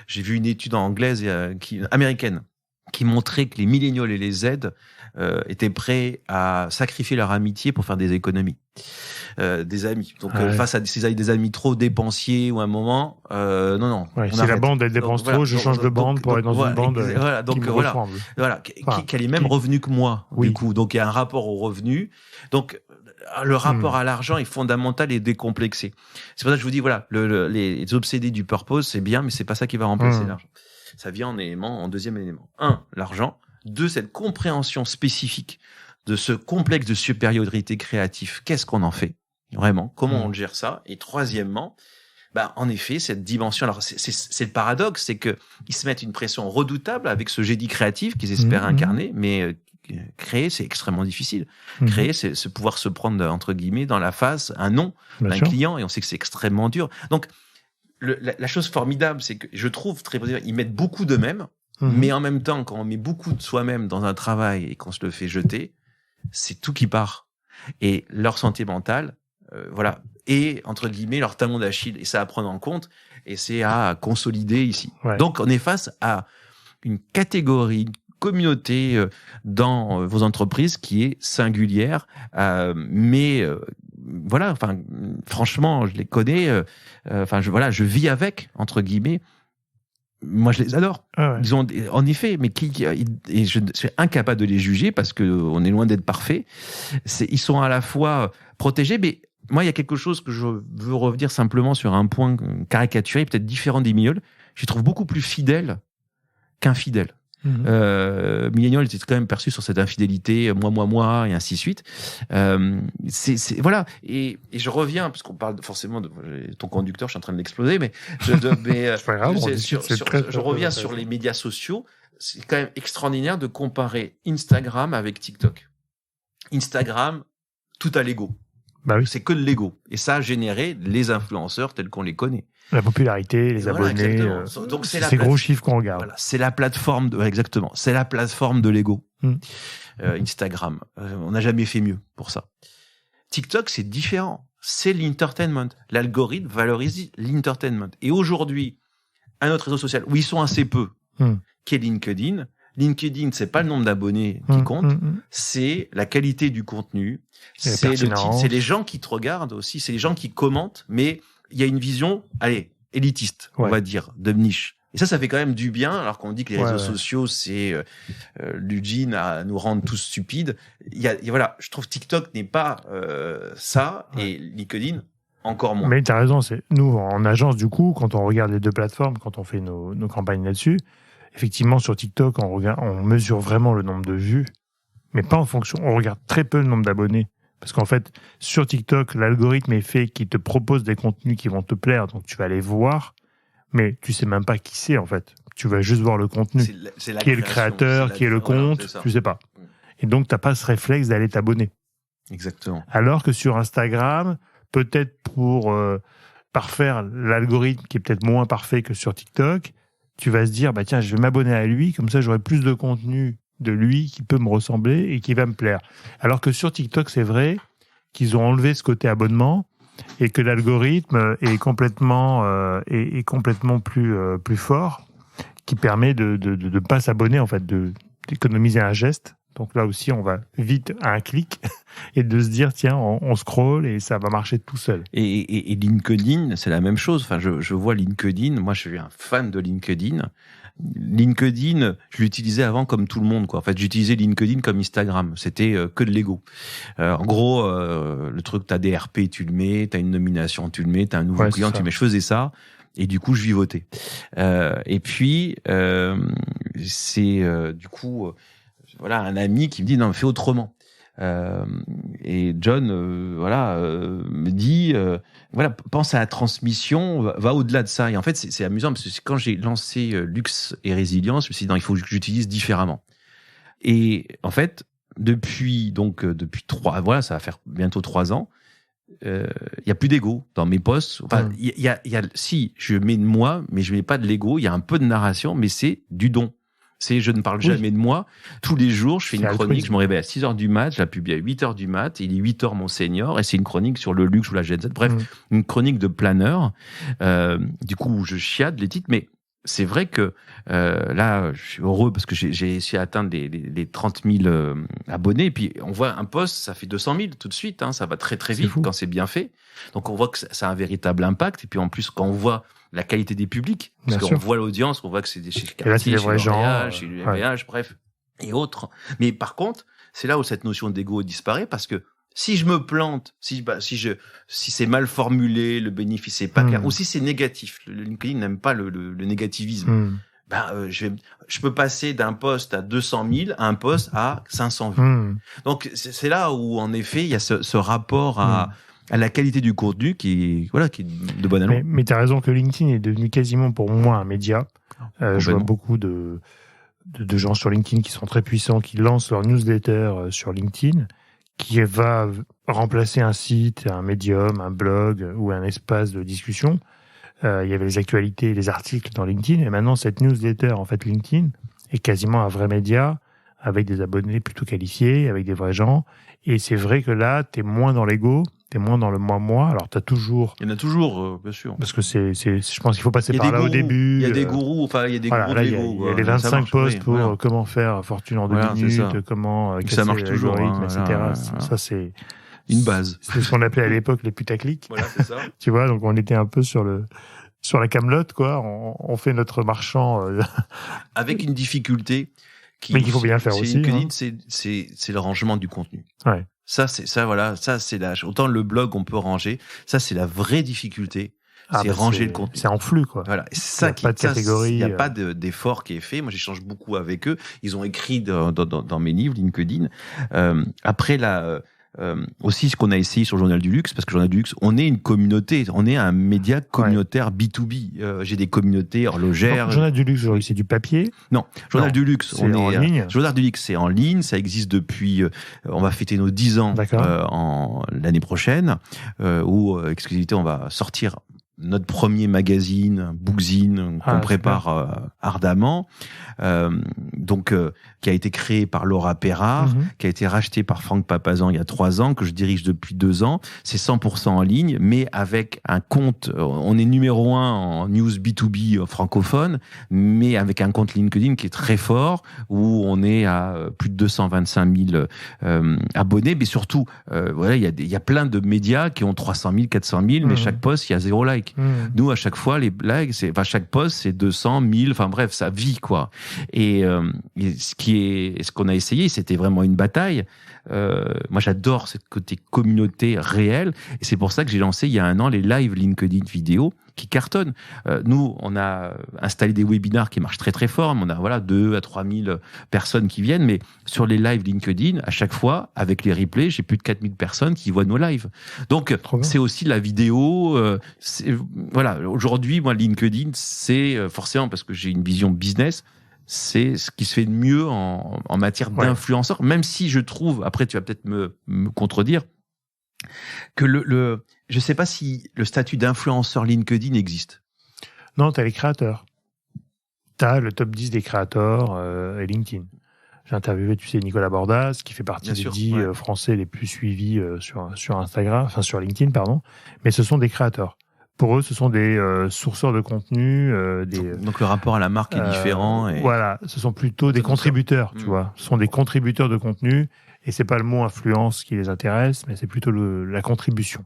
J'ai vu une étude anglaise, américaine, qui montrait que les milléniaux et les Z étaient prêts à sacrifier leur amitié pour faire des économies. Des amis. Donc, face à des amis trop dépensiers ou à un moment, non. Ouais, si la bande, elle dépense trop, je change de bande pour être dans une bande qui me ressemble. Qui a les mêmes revenus que moi, du coup. Donc, il y a un rapport au revenu. Donc, le rapport à l'argent est fondamental et décomplexé. C'est pour ça que je vous dis, voilà, les obsédés du purpose, c'est bien, mais c'est pas ça qui va remplacer l'argent. Ça vient en deuxième élément. 1, l'argent. 2, cette compréhension spécifique de ce complexe de supériorité créatif. Qu'est-ce qu'on en fait? Vraiment? Comment on gère ça? Et troisièmement, en effet, cette dimension, alors c'est le paradoxe, c'est que ils se mettent une pression redoutable avec ce génie créatif qu'ils espèrent incarner, mais créer, c'est extrêmement difficile. Créer, c'est pouvoir se prendre, entre guillemets, dans la face un nom d'un client, et on sait que c'est extrêmement dur. Donc, la chose formidable, c'est que je trouve très positif, ils mettent beaucoup d'eux-mêmes, mais en même temps, quand on met beaucoup de soi-même dans un travail et qu'on se le fait jeter, c'est tout qui part. Et leur santé mentale, et, entre guillemets, leur talon d'Achille. Et ça à prendre en compte, et c'est à consolider ici. Ouais. Donc, on est face à une catégorie, une communauté dans vos entreprises qui est singulière, mais franchement, je les connais, je vis avec, entre guillemets. Moi, je les adore. Ils ont, en effet, mais et je suis incapable de les juger parce que on est loin d'être parfait. Ils sont à la fois protégés, mais moi, il y a quelque chose que je veux revenir simplement sur un point caricaturé, peut-être différent des milléniaux. Je les trouve beaucoup plus fidèles qu'infidèles. Millennial était quand même perçu sur cette infidélité, moi, et ainsi de suite. Voilà. Et je reviens, parce qu'on parle forcément de ton conducteur, je suis en train de l'exploser, mais je reviens sur les médias sociaux. C'est quand même extraordinaire de comparer Instagram avec TikTok. Instagram, tout à l'ego. C'est que de l'ego. Et ça a généré les influenceurs tels qu'on les connaît. La popularité, les abonnés, donc c'est ces gros chiffres qu'on regarde. Voilà, c'est la plateforme exactement. C'est la plateforme de l'ego. Instagram. On n'a jamais fait mieux pour ça. TikTok, c'est différent. C'est l'entertainment. L'algorithme valorise l'entertainment. Et aujourd'hui, un autre réseau social où ils sont assez peu, qui est LinkedIn. LinkedIn, c'est pas le nombre d'abonnés qui compte, c'est la qualité du contenu, c'est les gens qui te regardent aussi, c'est les gens qui commentent, mais il y a une vision, élitiste, on va dire, de niche. Et ça fait quand même du bien, alors qu'on dit que les réseaux sociaux, c'est l'usine à nous rendre tous stupides. Je trouve TikTok n'est pas ça, et LinkedIn encore moins. Mais t'as raison, c'est nous, en agence, du coup, quand on regarde les deux plateformes, quand on fait nos campagnes là-dessus, effectivement, sur TikTok, on mesure vraiment le nombre de vues, mais pas en fonction. On regarde très peu le nombre d'abonnés. Parce qu'en fait, sur TikTok, l'algorithme est fait qui te propose des contenus qui vont te plaire, donc tu vas les voir, mais tu sais même pas qui c'est, en fait. Tu vas juste voir le contenu. Qui est le créateur, qui est le compte, tu sais pas. Et donc, t'as pas ce réflexe d'aller t'abonner. Exactement. Alors que sur Instagram, peut-être pour parfaire l'algorithme qui est peut-être moins parfait que sur TikTok, tu vas se dire, tiens, je vais m'abonner à lui, comme ça j'aurai plus de contenu de lui qui peut me ressembler et qui va me plaire. Alors que sur TikTok, c'est vrai qu'ils ont enlevé ce côté abonnement et que l'algorithme est complètement plus fort, qui permet de pas s'abonner, en fait, d'économiser un geste. Donc là aussi, on va vite à un clic et de se dire, tiens, on scrolle et ça va marcher tout seul. Et LinkedIn, c'est la même chose. Enfin, je vois LinkedIn. Moi, je suis un fan de LinkedIn. LinkedIn, je l'utilisais avant comme tout le monde, quoi. En fait, j'utilisais LinkedIn comme Instagram. C'était que de l'ego. En gros, le truc, t'as des RP, tu le mets, t'as une nomination, tu le mets, t'as un nouveau client, tu le mets. Je faisais ça. Et du coup, je vivotais. Et puis, c'est du coup, voilà, un ami qui me dit non, fais autrement. Et John, me dit, voilà, pense à la transmission, va au-delà de ça. Et en fait, c'est amusant parce que quand j'ai lancé Luxe et Résilience, je me suis dit non, il faut que j'utilise différemment. Et en fait, depuis 3, voilà, ça va faire bientôt 3 ans. Il y a plus d'ego dans mes posts. Enfin, il y a, si je mets de moi, mais je mets pas de l'ego. Il y a un peu de narration, mais c'est du don. Je ne parle jamais de moi. Tous les jours, je fais une chronique. Je me réveille à 6h du mat, je la publie à 8h du mat. Il est 8h mon senior et c'est une chronique sur le luxe ou la Gen Z. Bref, une chronique de planeur. Du coup, je chiade les titres, mais c'est vrai que là, je suis heureux parce que j'ai essayé d'atteindre les 30 000 abonnés. Et puis, on voit un post, ça fait 200 000 tout de suite. Hein, ça va très, très vite quand c'est bien fait. Donc, on voit que ça a un véritable impact. Et puis, en plus, quand on voit la qualité des publics, parce qu'on voit l'audience, on voit que c'est des chez Cartier, chez L'Oréal, chez l'UMH, bref, et autres. Mais par contre, c'est là où cette notion d'ego disparaît, parce que si je me plante, si c'est mal formulé, le bénéfice est pas clair, ou si c'est négatif, le LinkedIn n'aime pas le négativisme. Je peux passer d'un post à 200 000 à un post à 500 vues. Donc c'est là où en effet il y a ce rapport à la qualité du contenu qui est de bonne allure. Mais tu as raison que LinkedIn est devenu quasiment pour moi un média. Je vois beaucoup de gens sur LinkedIn qui sont très puissants, qui lancent leur newsletter sur LinkedIn, qui va remplacer un site, un médium, un blog ou un espace de discussion. Il y avait les actualités, les articles dans LinkedIn, et maintenant cette newsletter, en fait, LinkedIn, est quasiment un vrai média avec des abonnés plutôt qualifiés, avec des vrais gens. Et c'est vrai que là, t'es moins dans l'ego, t'es moins dans le moi. Alors t'as toujours. Il y en a toujours, bien sûr. Parce que je pense qu'il faut passer par là au début. Il y a des gourous, il y a des gourous de l'ego. Il y a les 25 posts pour comment faire fortune en 2 minutes, comment casser ça marche toujours, etc. Ça, c'est une base. C'est ce qu'on appelait à l'époque les putaclics. Voilà, c'est ça. Tu vois, donc on était un peu sur la camelote, quoi. On fait notre marchand. Avec une difficulté. Mais qu'il faut bien faire aussi. LinkedIn, c'est le rangement du contenu. Ouais. Ça, c'est l'âge. Autant le blog, on peut ranger. Ça, c'est la vraie difficulté. C'est ranger le contenu. C'est en flux, quoi. Voilà. C'est ça pas de catégorie. Il n'y a pas d'effort qui est fait. Moi, j'échange beaucoup avec eux. Ils ont écrit dans mes livres, LinkedIn. Après, aussi, ce qu'on a essayé sur le Journal du Luxe, parce que le Journal du Luxe, on est une communauté, on est un média communautaire B2B. J'ai des communautés horlogères. Le Journal du Luxe, c'est du papier? Non, Journal du Luxe, c'est en ligne. Journal du Luxe, c'est en ligne, ça existe depuis. On va fêter nos 10 ans l'année prochaine, où exclusivité, on va sortir notre premier magazine, Bookzine, qu'on prépare ardemment, qui a été créé par Laura Perrard, qui a été racheté par Franck Papazan il y a 3 ans, que je dirige depuis 2 ans. C'est 100% en ligne, mais avec un compte, on est numéro 1 en news B2B francophone, mais avec un compte LinkedIn qui est très fort, où on est à plus de 225 000 abonnés, mais surtout, il y a plein de médias qui ont 300 000, 400 000, mais chaque post, il y a 0 like. Nous, à chaque fois, les likes, chaque post, c'est 200, 1000, enfin bref, ça vit, quoi. Et ce qu'on a essayé, c'était vraiment une bataille. Moi, j'adore cette côté communauté réelle, et c'est pour ça que j'ai lancé il y a 1 an les live LinkedIn vidéo qui cartonnent. Nous, on a installé des webinars qui marchent très très fort. On a 2 à 3 000 personnes qui viennent, mais sur les lives LinkedIn, à chaque fois, avec les replays, j'ai plus de 4 000 personnes qui voient nos lives. Donc, c'est aussi la vidéo. Aujourd'hui, moi, LinkedIn, c'est forcément parce que j'ai une vision business. C'est ce qui se fait de mieux en matière d'influenceurs, même si je trouve, après tu vas peut-être me contredire, que je sais pas si le statut d'influenceur LinkedIn existe. Non, tu as les créateurs. Tu as le top 10 des créateurs et LinkedIn. J'ai interviewé, tu sais, Nicolas Bordas, qui fait partie Bien des sûr, 10 ouais. Français les plus suivis sur Instagram, enfin sur LinkedIn, pardon. Mais ce sont des créateurs. Pour eux, ce sont des sourceurs de contenu, Donc le rapport à la marque est différent. Et... Voilà, ce sont plutôt des contributeurs, tu vois. Ce sont des contributeurs de contenu, et c'est pas le mot influence qui les intéresse, mais c'est plutôt la contribution.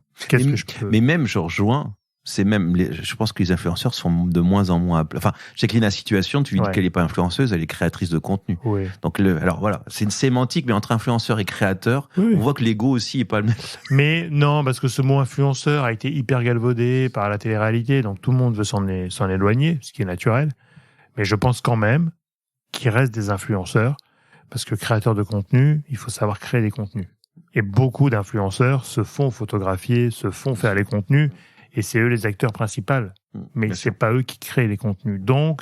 Mais même, je rejoins. Je pense que les influenceurs sont de moins en moins. Enfin, Jacqueline, la situation, tu lui dis qu'elle n'est pas influenceuse, elle est créatrice de contenu. Oui. Donc, alors voilà, c'est une sémantique, mais entre influenceur et créateur, on voit que l'ego aussi est pas le même. Mais non, parce que ce mot influenceur a été hyper galvaudé par la télé-réalité, donc tout le monde veut s'en éloigner, ce qui est naturel. Mais je pense quand même qu'il reste des influenceurs, parce que créateur de contenu, il faut savoir créer des contenus. Et beaucoup d'influenceurs se font photographier, se font faire les contenus, et c'est eux les acteurs principaux. Mais c'est pas eux qui créent les contenus. Donc,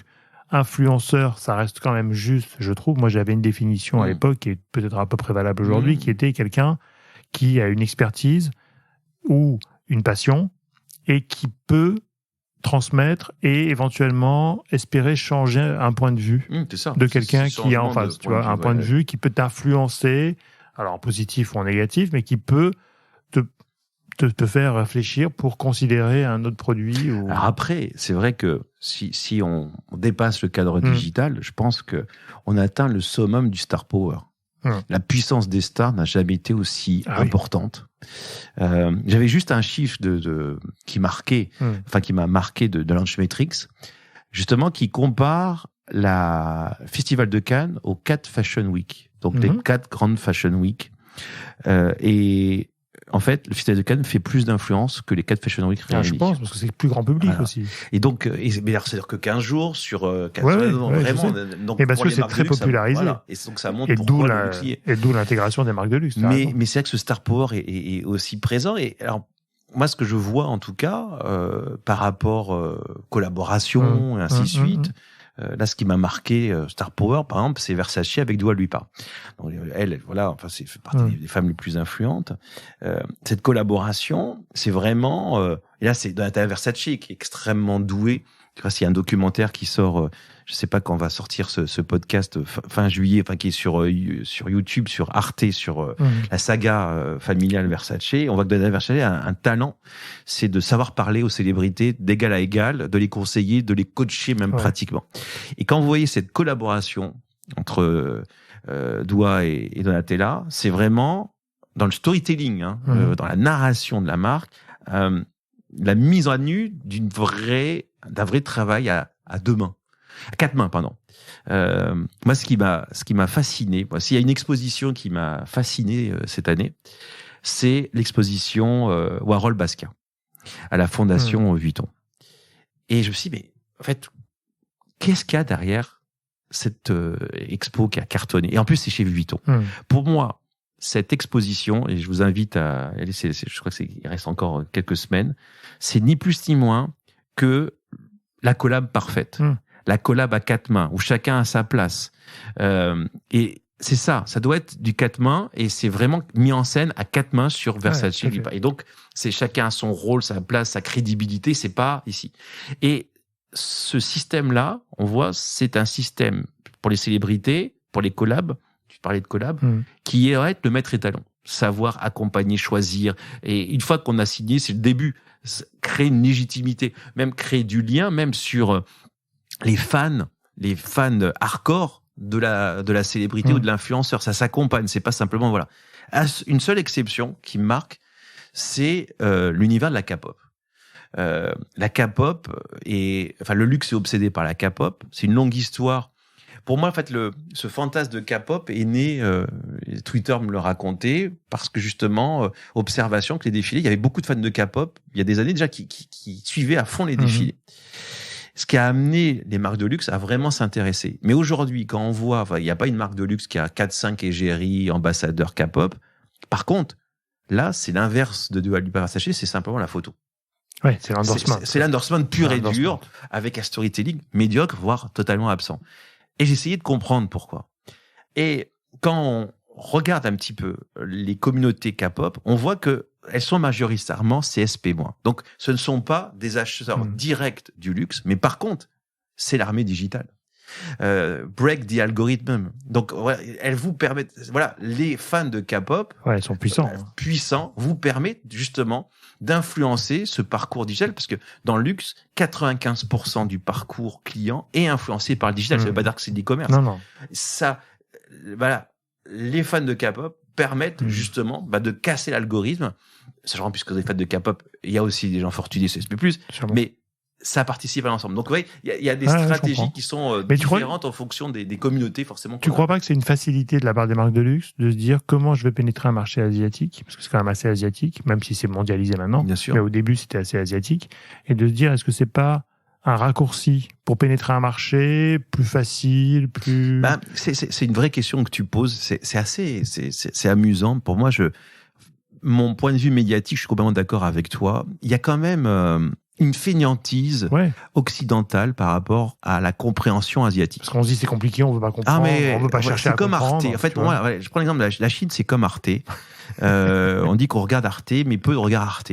influenceur, ça reste quand même juste, je trouve. Moi, j'avais une définition à l'époque qui est peut-être à peu près valable aujourd'hui, qui était quelqu'un qui a une expertise ou une passion et qui peut transmettre et éventuellement espérer changer un point de vue de quelqu'un qui est en face. Tu vois, un point de vue qui peut t'influencer, alors en positif ou en négatif, mais qui peut te faire réfléchir pour considérer un autre produit. Alors après, c'est vrai que si on dépasse le cadre digital, je pense que on atteint le summum du star power. La puissance des stars n'a jamais été aussi importante. J'avais juste un chiffre qui m'a marqué de Launchmetrics, justement, qui compare la Festival de Cannes aux 4 Fashion Week, donc les 4 grandes Fashion Week, et en fait, le Festival de Cannes fait plus d'influence que les 4 Fashion Week réunis. Je pense, parce que c'est le plus grand public aussi. Et donc, c'est-à-dire que 15 jours sur 4 semaines, vraiment. Donc, et parce que c'est très popularisé. Et donc, ça montre pourquoi le luxe y est. Et d'où l'intégration des marques de luxe. Mais c'est vrai que ce star power est aussi présent. Et alors, moi, ce que je vois, en tout cas, par rapport collaboration et ainsi de suite, là, ce qui m'a marqué, Star Power, par exemple, c'est Versace avec Dua Lipa. Donc, elle, voilà, enfin, c'est fait partie des femmes les plus influentes. Cette collaboration, c'est vraiment, et là, c'est Donatella Versace qui est extrêmement douée. Tu vois, s'il y a un documentaire qui sort, je sais pas quand va sortir ce podcast fin juillet, enfin, qui est sur YouTube, sur Arte, sur la saga familiale Versace. On voit que Donatella Versace a un talent, c'est de savoir parler aux célébrités d'égal à égal, de les conseiller, de les coacher même pratiquement. Et quand vous voyez cette collaboration entre Dua et Donatella, c'est vraiment dans le storytelling, dans la narration de la marque, la mise en nu d'un vrai travail à 2 mains. À 4 mains, pardon. Moi, ce qui m'a fasciné, s'il y a une exposition qui m'a fasciné cette année, c'est l'exposition Warhol Basquiat à la Fondation Vuitton. Et je me suis dit, mais en fait, qu'est-ce qu'il y a derrière cette expo qui a cartonné? Et en plus, c'est chez Vuitton. Pour moi, cette exposition, et je vous invite à aller, je crois il reste encore quelques semaines, c'est ni plus ni moins que la collab parfaite. La collab à 4 mains, où chacun a sa place. Et c'est ça doit être du 4 mains, et c'est vraiment mis en scène à 4 mains sur Versace. Et donc, c'est chacun a son rôle, sa place, sa crédibilité, c'est pas ici. Et ce système-là, on voit, c'est un système pour les célébrités, pour les collabs, tu parlais de collab, qui est le maître étalon. Savoir accompagner, choisir. Et une fois qu'on a signé, c'est le début. Créer une légitimité, même créer du lien, même sur les fans hardcore de la célébrité ou de l'influenceur. Ça s'accompagne, c'est pas simplement, voilà. Une seule exception qui me marque, c'est l'univers de la K-pop. La K-pop le luxe est obsédé par la K-pop. C'est une longue histoire. Pour moi, en fait, ce fantasme de K-pop est né, Twitter me le racontait, parce que justement, observation que les défilés, il y avait beaucoup de fans de K-pop, il y a des années déjà, qui suivaient à fond les défilés. Ce qui a amené les marques de luxe à vraiment s'intéresser. Mais aujourd'hui, quand on voit, il n'y a pas une marque de luxe qui a 4-5 égéries, ambassadeurs K-pop. Par contre, là, c'est l'inverse de Dua Lipa Versace, c'est simplement la photo. Ouais, c'est l'endorsement. C'est l'endorsement pur et dur, avec un storytelling médiocre, voire totalement absent. Et j'ai essayé de comprendre pourquoi. Et quand on regarde un petit peu les communautés K-pop, on voit que elles sont majoritairement CSP-. Donc, ce ne sont pas des acheteurs directs du luxe, mais par contre, c'est l'armée digitale. break the algorithm. Donc, elles vous permettent, les fans de K-pop, ils sont puissants. Puissants, vous permettent justement d'influencer ce parcours digital, parce que dans le luxe, 95% du parcours client est influencé par le digital. Ça veut pas dire que c'est de l'e-commerce. Non. Ça, les fans de K-pop permettent justement de casser l'algorithme. Sachant, puisque les fans de K-pop, il y a aussi des gens fortunés, c'est plus, mais ça participe à l'ensemble. Donc, vous voyez, il y a des stratégies qui sont différentes en fonction des communautés, forcément. Tu crois pas que c'est une facilité de la part des marques de luxe de se dire comment je vais pénétrer un marché asiatique, parce que c'est quand même assez asiatique, même si c'est mondialisé maintenant. Bien sûr. Mais au début, c'était assez asiatique. Et de se dire, est-ce que c'est pas un raccourci pour pénétrer un marché plus facile, plus... C'est une vraie question que tu poses. C'est amusant. Pour moi, mon point de vue médiatique, je suis complètement d'accord avec toi. Il y a quand même une fainéantise occidentale par rapport à la compréhension asiatique. Parce qu'on se dit c'est compliqué, on veut pas comprendre, on veut pas chercher à comprendre. C'est comme Arte. En fait, moi, je prends l'exemple de la Chine, c'est comme Arte. On dit qu'on regarde Arte, mais peu de regardent Arte.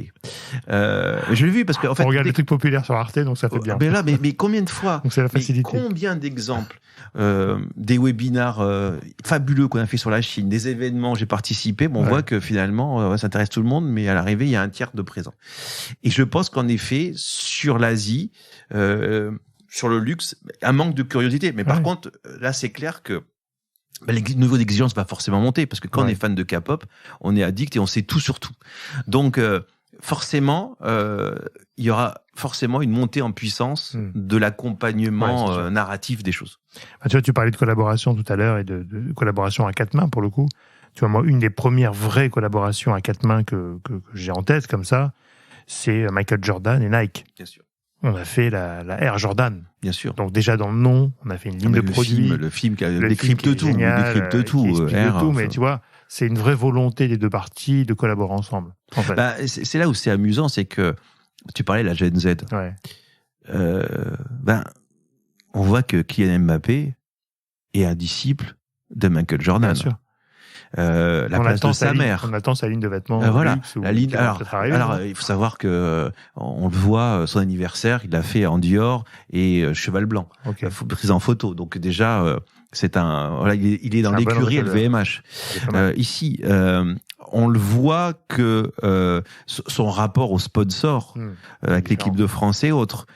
Je l'ai vu parce que en fait, on regarde des trucs populaires sur Arte, donc ça fait bien. Mais combien de fois, donc c'est la facilité. Combien d'exemples des webinars fabuleux qu'on a fait sur la Chine, des événements où j'ai participé, on voit que finalement ça intéresse tout le monde, mais à l'arrivée il y a un tiers de présents. Et je pense qu'en effet sur l'Asie, sur le luxe, un manque de curiosité. Mais par contre, là c'est clair que le niveau d'exigence va forcément monter, parce que quand on est fan de K-pop, on est addict et on sait tout sur tout. Donc forcément, il y aura forcément une montée en puissance de l'accompagnement narratif des choses. Tu vois, tu parlais de collaboration tout à l'heure et de collaboration à quatre mains pour le coup. Tu vois, moi, une des premières vraies collaborations à quatre mains que j'ai en tête comme ça, c'est Michael Jordan et Nike. Bien sûr. On a fait la Air Jordan. Bien sûr. Donc déjà dans le nom, on a fait une ligne de produits. Le film qui décrypte tout. Décrypte tout. Mais tu vois, c'est une vraie volonté des deux parties de collaborer ensemble. En fait. C'est là où c'est amusant, c'est que tu parlais de la Gen Z. On voit que Kylian Mbappé est un disciple de Michael Jordan. Bien sûr. La place de sa mère. On attend sa ligne de vêtements. La ligne. Alors, il faut savoir que on le voit, son anniversaire, il l'a fait en Dior et cheval blanc, prise en photo. Donc déjà, c'est il est dans l'écurie LVMH. Ici, on le voit que son rapport au sponsor avec l'équipe de France et autres.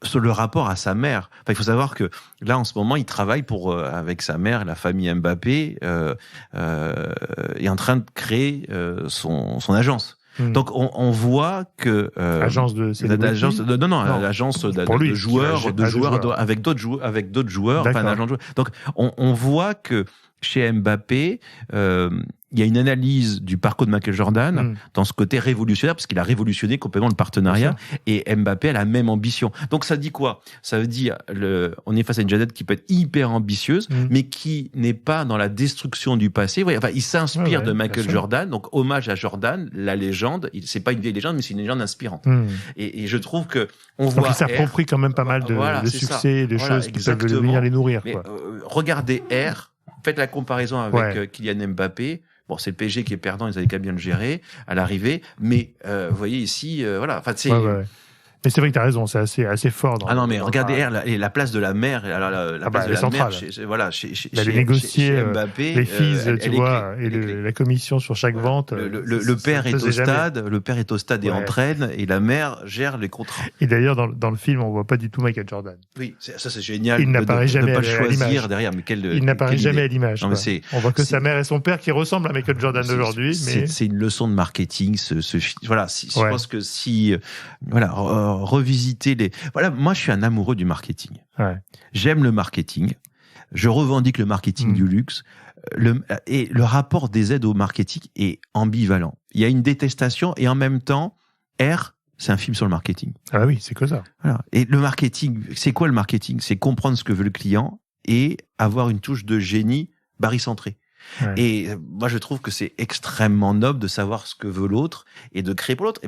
Sur le rapport à sa mère. Il faut savoir que là, en ce moment, il travaille avec sa mère, la famille Mbappé, est en train de créer son agence. Donc, on voit que l'agence de joueurs avec d'autres joueurs. Enfin, agent de joueurs. Donc, on voit que chez Mbappé, il y a une analyse du parcours de Michael Jordan dans ce côté révolutionnaire, parce qu'il a révolutionné complètement le partenariat, et Mbappé a la même ambition. Donc ça dit quoi ? Ça veut dire on est face à une Gen Z qui peut être hyper ambitieuse, mais qui n'est pas dans la destruction du passé. Enfin, il s'inspire de Michael Jordan, donc hommage à Jordan, la légende. C'est pas une vieille légende, mais c'est une légende inspirante. Et je trouve que voit. Il s'approprie quand même pas mal de succès, de choses qui peuvent venir les nourrir. Mais, regardez R. Faites la comparaison avec Kylian Mbappé. Bon, c'est le PSG qui est perdant, ils avaient qu'à bien le gérer à l'arrivée. Mais vous voyez ici, Enfin, c'est. Mais c'est vrai que tu as raison, c'est assez fort. Mais regardez la place de la mère, la place de la mère, chez négocier Mbappé, les fees, tu vois, et la commission sur chaque vente. Le père est au stade, et entraîne, et la mère gère les contrats. Et d'ailleurs, dans le film, on voit pas du tout Michael Jordan. Oui, ça c'est génial. Il n'apparaît jamais à l'image. Derrière, mais il n'apparaît jamais à l'image. On voit que sa mère et son père qui ressemblent à Michael Jordan d'aujourd'hui. C'est une leçon de marketing. Je pense que revisiter moi je suis un amoureux du marketing. J'aime le marketing, je revendique le marketing du luxe, et le rapport des aides au marketing est ambivalent. Il y a une détestation, et en même temps c'est un film sur le marketing. Ah oui, c'est que ça. Et le marketing, c'est quoi le marketing ? C'est comprendre ce que veut le client et avoir une touche de génie barycentré. Et moi je trouve que c'est extrêmement noble de savoir ce que veut l'autre et de créer pour l'autre.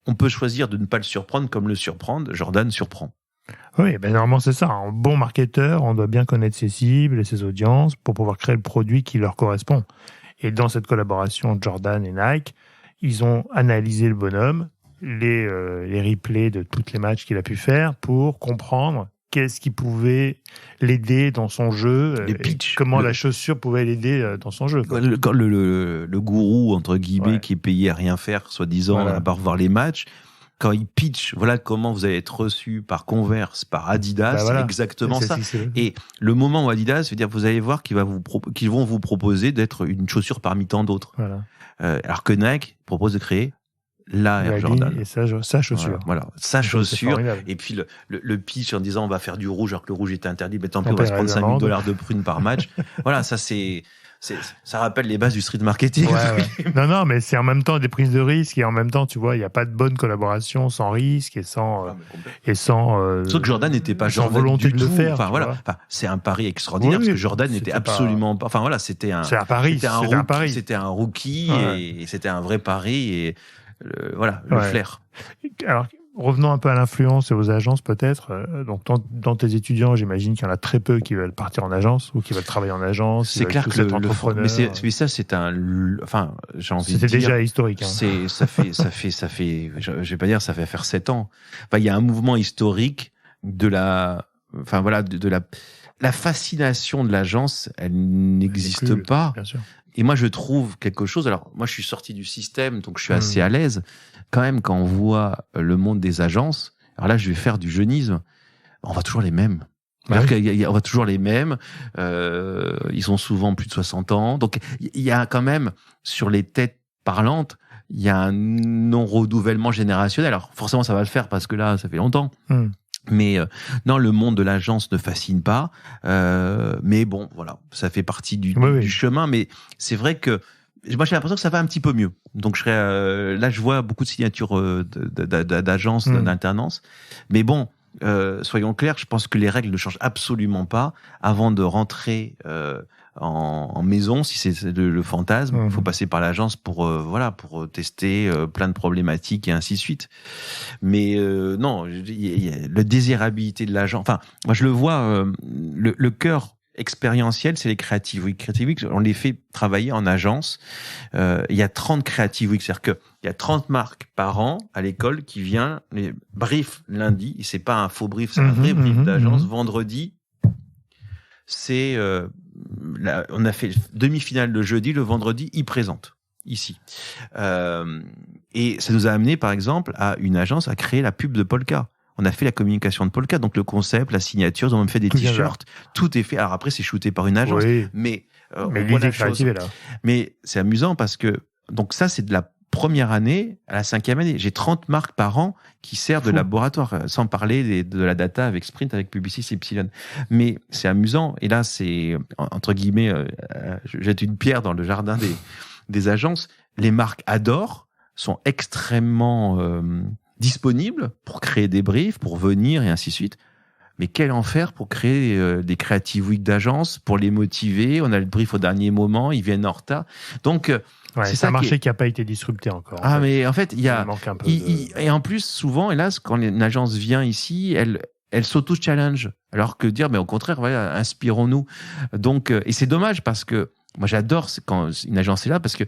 On peut choisir de ne pas le surprendre comme le surprendre. Jordan surprend. Oui, normalement c'est ça. Un bon marketeur, on doit bien connaître ses cibles et ses audiences pour pouvoir créer le produit qui leur correspond. Et dans cette collaboration Jordan et Nike, ils ont analysé le bonhomme, les replays de tous les matchs qu'il a pu faire pour comprendre qu'est-ce qui pouvait l'aider dans son jeu, Les pitchs, comment la chaussure pouvait l'aider dans son jeu. Le gourou, entre guillemets, qui est payé à rien faire, soi-disant, à part voir les matchs, quand il pitch, voilà comment vous allez être reçu par Converse, par Adidas, c'est exactement ça. Et le moment où Adidas veut dire, vous allez voir qu'ils vont vous proposer d'être une chaussure parmi tant d'autres. Voilà. Alors que Nike propose de créer la Air Jordan. Et sa chaussure. Voilà, sa chaussure. Et puis le pitch en disant on va faire du rouge alors que le rouge était interdit, mais tant pis, on va se prendre $5,000 de prune par match. Voilà, ça ça rappelle les bases du street marketing. Non, mais c'est en même temps des prises de risque et en même temps, tu vois, il n'y a pas de bonne collaboration sans risque et sans sauf que Jordan n'était pas sans volonté de le faire. Enfin voilà, c'est un pari extraordinaire parce que Jordan n'était absolument pas. Enfin voilà, c'était un pari. C'était un rookie et c'était un vrai pari et le flair. Alors, revenons un peu à l'influence et aux agences peut-être. Donc, dans tes étudiants, j'imagine qu'il y en a très peu qui veulent partir en agence ou qui veulent travailler en agence. C'est clair que mais ça, c'est j'ai envie de dire. C'était déjà historique. Ça fait, je vais pas dire, ça fait faire 7 ans. Enfin, il y a un mouvement historique de la fascination de l'agence, elle n'existe pas. Bien sûr. Et moi, je trouve quelque chose. Alors, moi, je suis sorti du système, donc je suis assez à l'aise. Quand même, quand on voit le monde des agences, alors là, je vais faire du jeunisme. On voit toujours les mêmes. On voit toujours les mêmes. Ils ont souvent plus de 60 ans. Donc, il y a quand même, sur les têtes parlantes, il y a un non-renouvellement générationnel. Alors, forcément, ça va le faire parce que là, ça fait longtemps. Mais non, le monde de l'agence ne fascine pas. Mais bon, voilà, ça fait partie du chemin. Mais c'est vrai que moi, j'ai l'impression que ça va un petit peu mieux. Donc, là, je vois beaucoup de signatures d'agences, d'alternance. Mais bon, soyons clairs, je pense que les règles ne changent absolument pas avant de rentrer en maison, si c'est le fantasme. Il faut passer par l'agence pour tester plein de problématiques et ainsi de suite. Mais non, la désirabilité de l'agent. Enfin, moi je le vois, le cœur expérientiel, c'est les Creative Week. Creative Week, on les fait travailler en agence. Il y a 30 Creative Week, c'est-à-dire que il y a 30 marques par an à l'école qui vient les brief lundi. Et c'est pas un faux brief, c'est un vrai brief d'agence. Vendredi, c'est on a fait demi-finale le jeudi, le vendredi, ils présentent ici. Et ça nous a amené, par exemple, à une agence à créer la pub de Polka. On a fait la communication de Polka, donc le concept, la signature, ils ont même fait des t-shirts. Tout est fait. Alors après, c'est shooté par une agence. Mais l'idée créative est là. Mais c'est amusant parce que, donc ça, c'est de la première année à la 5e année. J'ai 30 marques par an qui servent de laboratoire, sans parler de la data avec Sprint, avec Publicis, Epsilon. Mais c'est amusant. Et là, c'est, entre guillemets, je jette une pierre dans le jardin des agences. Les marques adorent, sont extrêmement disponibles pour créer des briefs, pour venir et ainsi de suite. Mais quel enfer pour créer des Creative Week d'agence, pour les motiver. On a le brief au dernier moment, ils viennent en retard. Donc, c'est un marché qui n'a pas été disrupté encore. Mais en fait, il y a. Et en plus, souvent, hélas, quand une agence vient ici, elle s'auto-challenge. Alors que dire, mais au contraire, voilà, inspirons-nous. Donc, et c'est dommage parce que moi, j'adore quand une agence est là parce que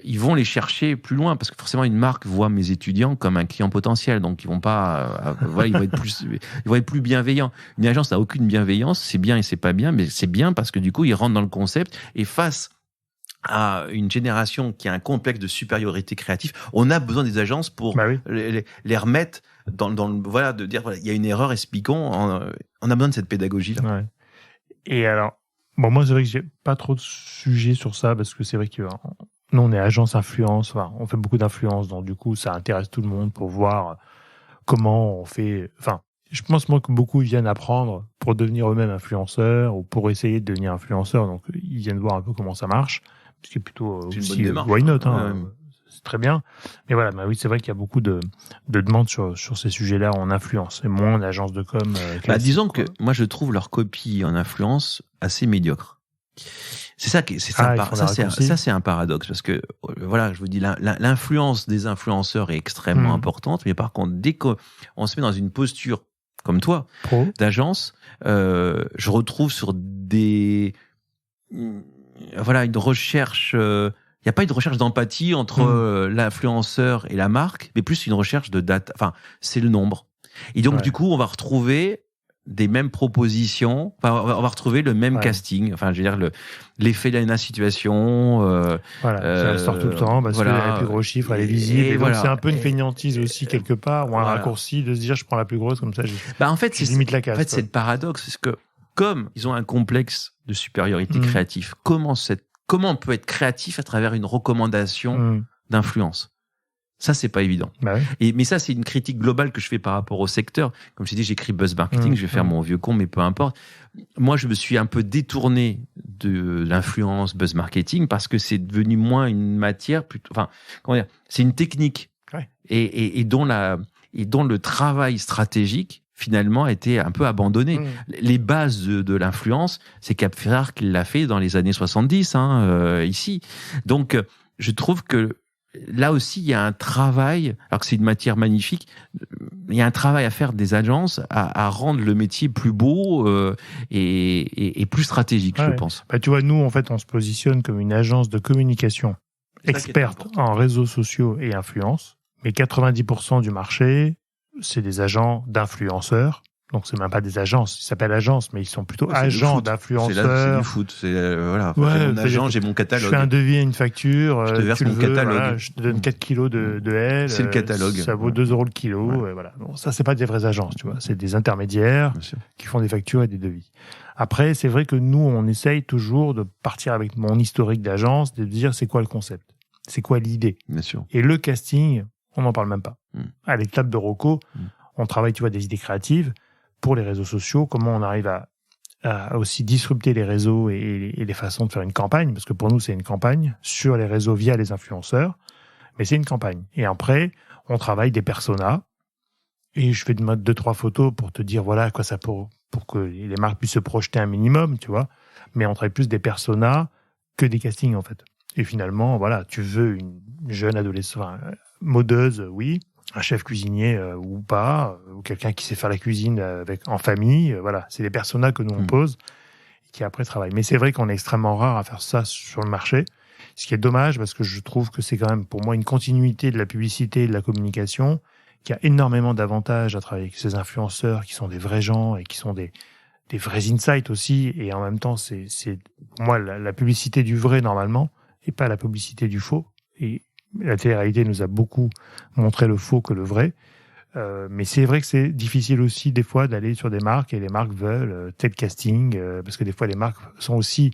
ils vont les chercher plus loin parce que forcément une marque voit mes étudiants comme un client potentiel, donc ils vont pas, ils vont être plus bienveillants. Une agence n'a aucune bienveillance, c'est bien et c'est pas bien, mais c'est bien parce que du coup ils rentrent dans le concept et face à une génération qui a un complexe de supériorité créative, on a besoin des agences pour les remettre dans de dire il y a une erreur, expliquons. On a besoin de cette pédagogie là. Ouais. Et alors. Bon, moi, c'est vrai que j'ai pas trop de sujets sur ça parce que c'est vrai que nous, on est agence influence, on fait beaucoup d'influence, donc du coup, ça intéresse tout le monde pour voir comment on fait. Enfin, je pense moi que beaucoup viennent apprendre pour devenir eux-mêmes influenceurs ou pour essayer de devenir influenceurs, donc ils viennent voir un peu comment ça marche, ce qui est plutôt aussi why not, c'est très bien. Mais voilà, oui, c'est vrai qu'il y a beaucoup de demandes sur ces sujets-là en influence et moins d'agence de com. Disons que moi, je trouve leur copie en influence assez médiocre. C'est ça c'est un paradoxe parce que voilà, je vous dis l'influence des influenceurs est extrêmement importante, mais par contre, dès qu'on se met dans une posture comme toi d'agence, je retrouve sur une recherche. Il n'y a pas une recherche d'empathie entre l'influenceur et la marque, mais plus une recherche de data. Enfin, c'est le nombre. Et donc, du coup, on va retrouver des mêmes propositions. Enfin, on va retrouver le même casting. Enfin, je veux dire, l'effet de la situation. Ça sort tout le temps parce que la plus gros chiffre, elle est visible. Et donc, c'est un peu une fainéantise aussi, quelque part, ou un raccourci de se dire, je prends la plus grosse, comme ça, en fait, je limite la casse. En fait, c'est le paradoxe. C'est que, comme ils ont un complexe de supériorité créatif, comment on peut être créatif à travers une recommandation d'influence? Ça, c'est pas évident. Bah oui. Mais ça, c'est une critique globale que je fais par rapport au secteur. Comme je t'ai dit, j'écris buzz marketing, je vais faire mon vieux con, mais peu importe. Moi, je me suis un peu détourné de l'influence buzz marketing parce que c'est devenu moins une matière, c'est une technique. Ouais. Et dont le travail stratégique, finalement, a été un peu abandonné. Les bases de l'influence, c'est Capferrer qui l'a fait dans les années 70, ici. Donc, je trouve que là aussi, il y a un travail, alors que c'est une matière magnifique, il y a un travail à faire des agences à rendre le métier plus beau et plus stratégique, je pense. Tu vois, nous, en fait, on se positionne comme une agence de communication experte en réseaux sociaux et influence, mais 90% du marché, c'est des agents d'influenceurs. Donc, c'est même pas des agences. Ils s'appellent agences, mais ils sont plutôt agents d'influenceurs. C'est du foot. J'ai mon agent, j'ai mon catalogue. Je fais un devis à une facture. Je te verse mon catalogue. Je te donne 4 kilos de L. C'est le catalogue. Ça vaut 2 € le kilo. Voilà. Bon, ça, c'est pas des vraies agences, tu vois. C'est des intermédiaires qui font des factures et des devis. Après, c'est vrai que nous, on essaye toujours de partir avec mon historique d'agence, de dire c'est quoi le concept? C'est quoi l'idée? Bien sûr. Et le casting, on n'en parle même pas. À l'étape de Rocco, on travaille, tu vois, des idées créatives pour les réseaux sociaux, comment on arrive à aussi disrupter les réseaux et les façons de faire une campagne, parce que pour nous, c'est une campagne sur les réseaux via les influenceurs, mais c'est une campagne. Et après, on travaille des personas, et je fais 2-3 photos pour te dire, voilà, quoi ça pour que les marques puissent se projeter un minimum, tu vois, mais on travaille plus des personas que des castings, en fait. Et finalement, voilà, tu veux une jeune adolescente, modeuse, oui, un chef cuisinier ou pas, ou quelqu'un qui sait faire la cuisine en famille, voilà, c'est les personas que nous on pose et qui après travaillent. Mais c'est vrai qu'on est extrêmement rare à faire ça sur le marché, ce qui est dommage parce que je trouve que c'est quand même pour moi une continuité de la publicité et de la communication, qui a énormément d'avantages à travailler avec ces influenceurs qui sont des vrais gens et qui sont des vrais insights aussi, et en même temps c'est pour moi la publicité du vrai normalement et pas la publicité du faux. Et la télé-réalité nous a beaucoup montré le faux que le vrai. Mais c'est vrai que c'est difficile aussi des fois d'aller sur des marques et les marques veulent tel casting parce que des fois les marques sont aussi,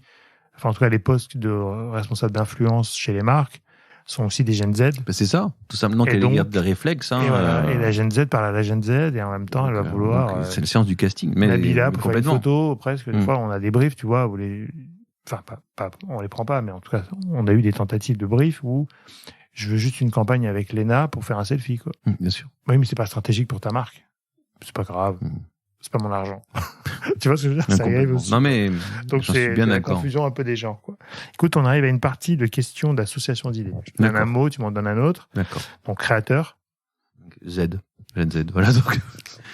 enfin en tout cas les postes de responsables d'influence chez les marques sont aussi des Gen Z. C'est ça, tout simplement qu'elle garde des réflexes. Et la Gen Z parle à la Gen Z et en même temps elle va vouloir... c'est le science du casting. Mais Nabila pour faire une photo presque. Des fois on a des briefs, tu vois, où enfin on les prend pas, mais en tout cas on a eu des tentatives de briefs où je veux juste une campagne avec Lena pour faire un selfie, quoi. Bien sûr. Oui, mais c'est pas stratégique pour ta marque. C'est pas grave. C'est pas mon argent. Tu vois ce que je veux dire? Ça arrive aussi. Non, mais donc c'est la confusion un peu des gens, quoi. Écoute, on arrive à une partie de questions d'association d'idées. Je te donne un mot, tu m'en donnes un autre. D'accord. Donc, créateur. Gen Z. Voilà, donc.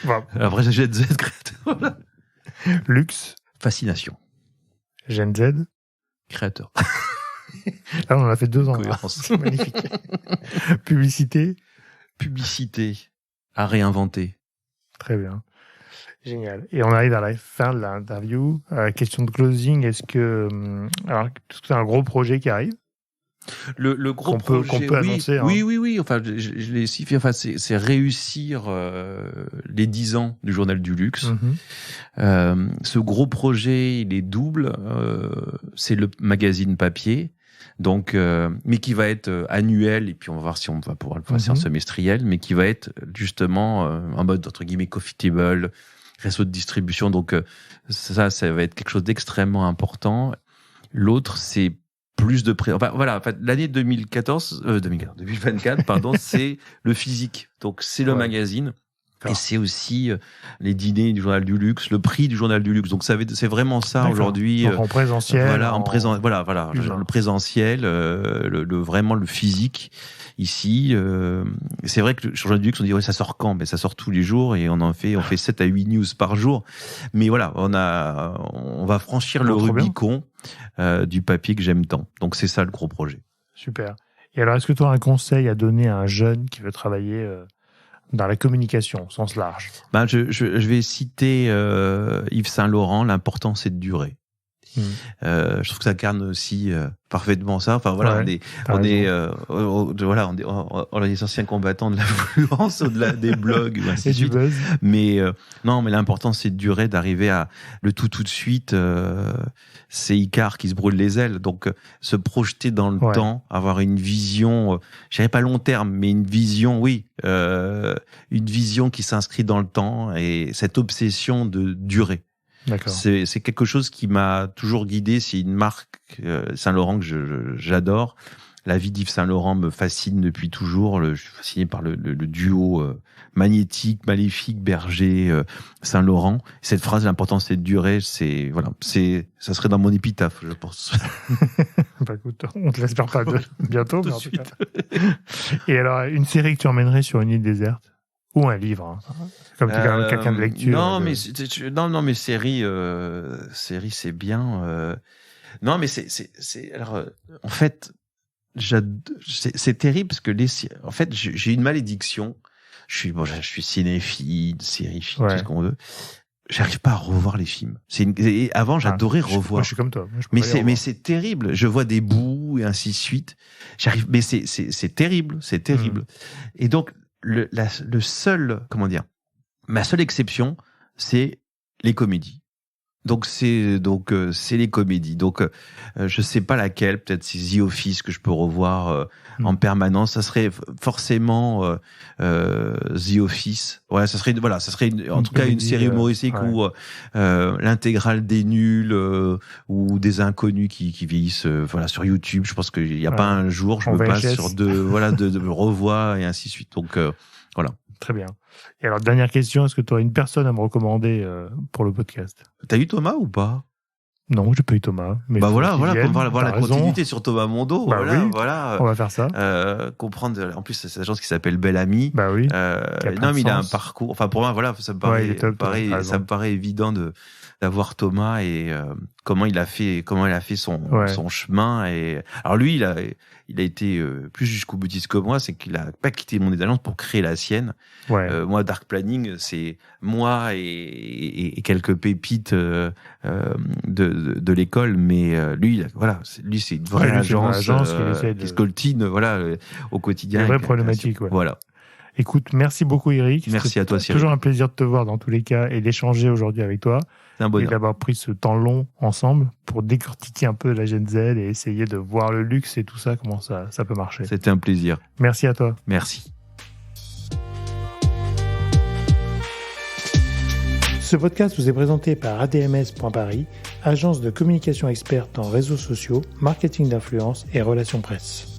Voilà. Après, j'ai Gen Z, créateur. Voilà. Luxe. Fascination. Gen Z. Créateur. Là, on en a fait 2 ans. C'est magnifique. Publicité. À réinventer. Très bien. Génial. Et on arrive à la fin de l'interview. Question de closing. Est-ce que c'est un gros projet qui arrive? Le gros projet qu'on peut annoncer. Oui. Enfin, je l'ai aussi fait. Enfin, c'est réussir les 10 ans du Journal du Luxe. Ce gros projet, il est double. C'est le magazine papier. Donc, mais qui va être annuel, et puis on va voir si on va pouvoir le passer en semestriel, mais qui va être justement en mode entre guillemets coffee table, réseau de distribution. Donc ça va être quelque chose d'extrêmement important. L'autre, c'est plus de l'année 2024, pardon, c'est le physique. Donc c'est le magazine. Et c'est aussi les dîners du Journal du Luxe, le prix du Journal du Luxe. Donc c'est vraiment ça aujourd'hui. Donc en présentiel. Le présentiel, vraiment le physique ici. C'est vrai que le Journal du Luxe, on dit ça sort quand? Mais ça sort tous les jours et on fait 7 à 8 news par jour. Mais voilà, on va franchir le Rubicon du papier que j'aime tant. Donc c'est ça le gros projet. Super. Et alors, est-ce que tu as un conseil à donner à un jeune qui veut travailler dans la communication au sens large? Je vais citer Yves Saint-Laurent, l'important c'est de durer. Je trouve que ça incarne aussi parfaitement ça. Enfin voilà, Ouais, on est les anciens combattants de l'influence au-delà des blogs ou ainsi Et de du suite. buzz. Mais non, mais l'important c'est de durer, d'arriver à le tout de suite. C'est Icare qui se brûle les ailes. Donc se projeter dans le temps, avoir une vision, je dirais pas long terme, mais une vision, oui, une vision qui s'inscrit dans le temps et cette obsession de durer. D'accord. C'est quelque chose qui m'a toujours guidé. C'est une marque Saint-Laurent que j'adore. La vie d'Yves Saint-Laurent me fascine depuis toujours. Je suis fasciné par le duo magnétique, maléfique, Berger, Saint-Laurent. Cette phrase, l'important c'est de durer. Ça serait dans mon épitaphe, je pense. Écoute, on te l'espère pas bientôt, mais en tout cas. Et alors, une série que tu emmènerais sur une île déserte? Ou un livre, hein. Comme tu es quand même quelqu'un de lecture. Non, mais série, c'est bien. Non, mais alors, en fait, c'est terrible parce que en fait, j'ai une malédiction. Je suis cinéphile, sériephile, tout ce qu'on veut. J'arrive pas à revoir les films. Avant, j'adorais revoir. Je suis comme toi. Mais c'est terrible. Je vois des bouts et ainsi de suite. Mais c'est terrible, c'est terrible. Et donc, ma seule exception, c'est les comédies. Donc c'est les comédies. Donc je sais pas laquelle, peut-être c'est The Office que je peux revoir en permanence. Ça serait forcément The Office. Ouais, ça serait en tout cas une série humoristique où l'intégrale des nuls ou des inconnus qui vieillissent sur YouTube. Je pense qu'il y a pas un jour je me passe sur de revois et ainsi de suite. Donc voilà. Très bien. Et alors, dernière question, est-ce que tu aurais une personne à me recommander pour le podcast? T'as eu Thomas ou pas? Non, j'ai pas eu Thomas. Mais pour voir la continuité sur Thomas Mondo. On va faire ça. Comprendre. En plus, c'est cette agence qui s'appelle Belle Amie. Bah oui. Mais il a un parcours. Enfin, pour moi, ça me paraît évident d'avoir Thomas et comment il a fait son chemin. Et alors lui, il a été plus jusqu'au boutiste que moi, c'est qu'il a pas quitté mon agence pour créer la sienne. Moi, Dark Planning, c'est moi et quelques pépites de l'école, mais lui, c'est une vraie agence qui se coltine, au quotidien. Une vraie problématique, Voilà. Écoute, merci beaucoup, Eric. Merci à toi, Cyril. Toujours un plaisir de te voir dans tous les cas et d'échanger aujourd'hui avec toi. C'est un bonheur. Et d'avoir pris ce temps long ensemble pour décortiquer un peu la Gen Z et essayer de voir le luxe et tout ça, comment ça peut marcher. C'était un plaisir. Merci à toi. Merci. Ce podcast vous est présenté par ADMS.Paris, agence de communication experte en réseaux sociaux, marketing d'influence et relations presse.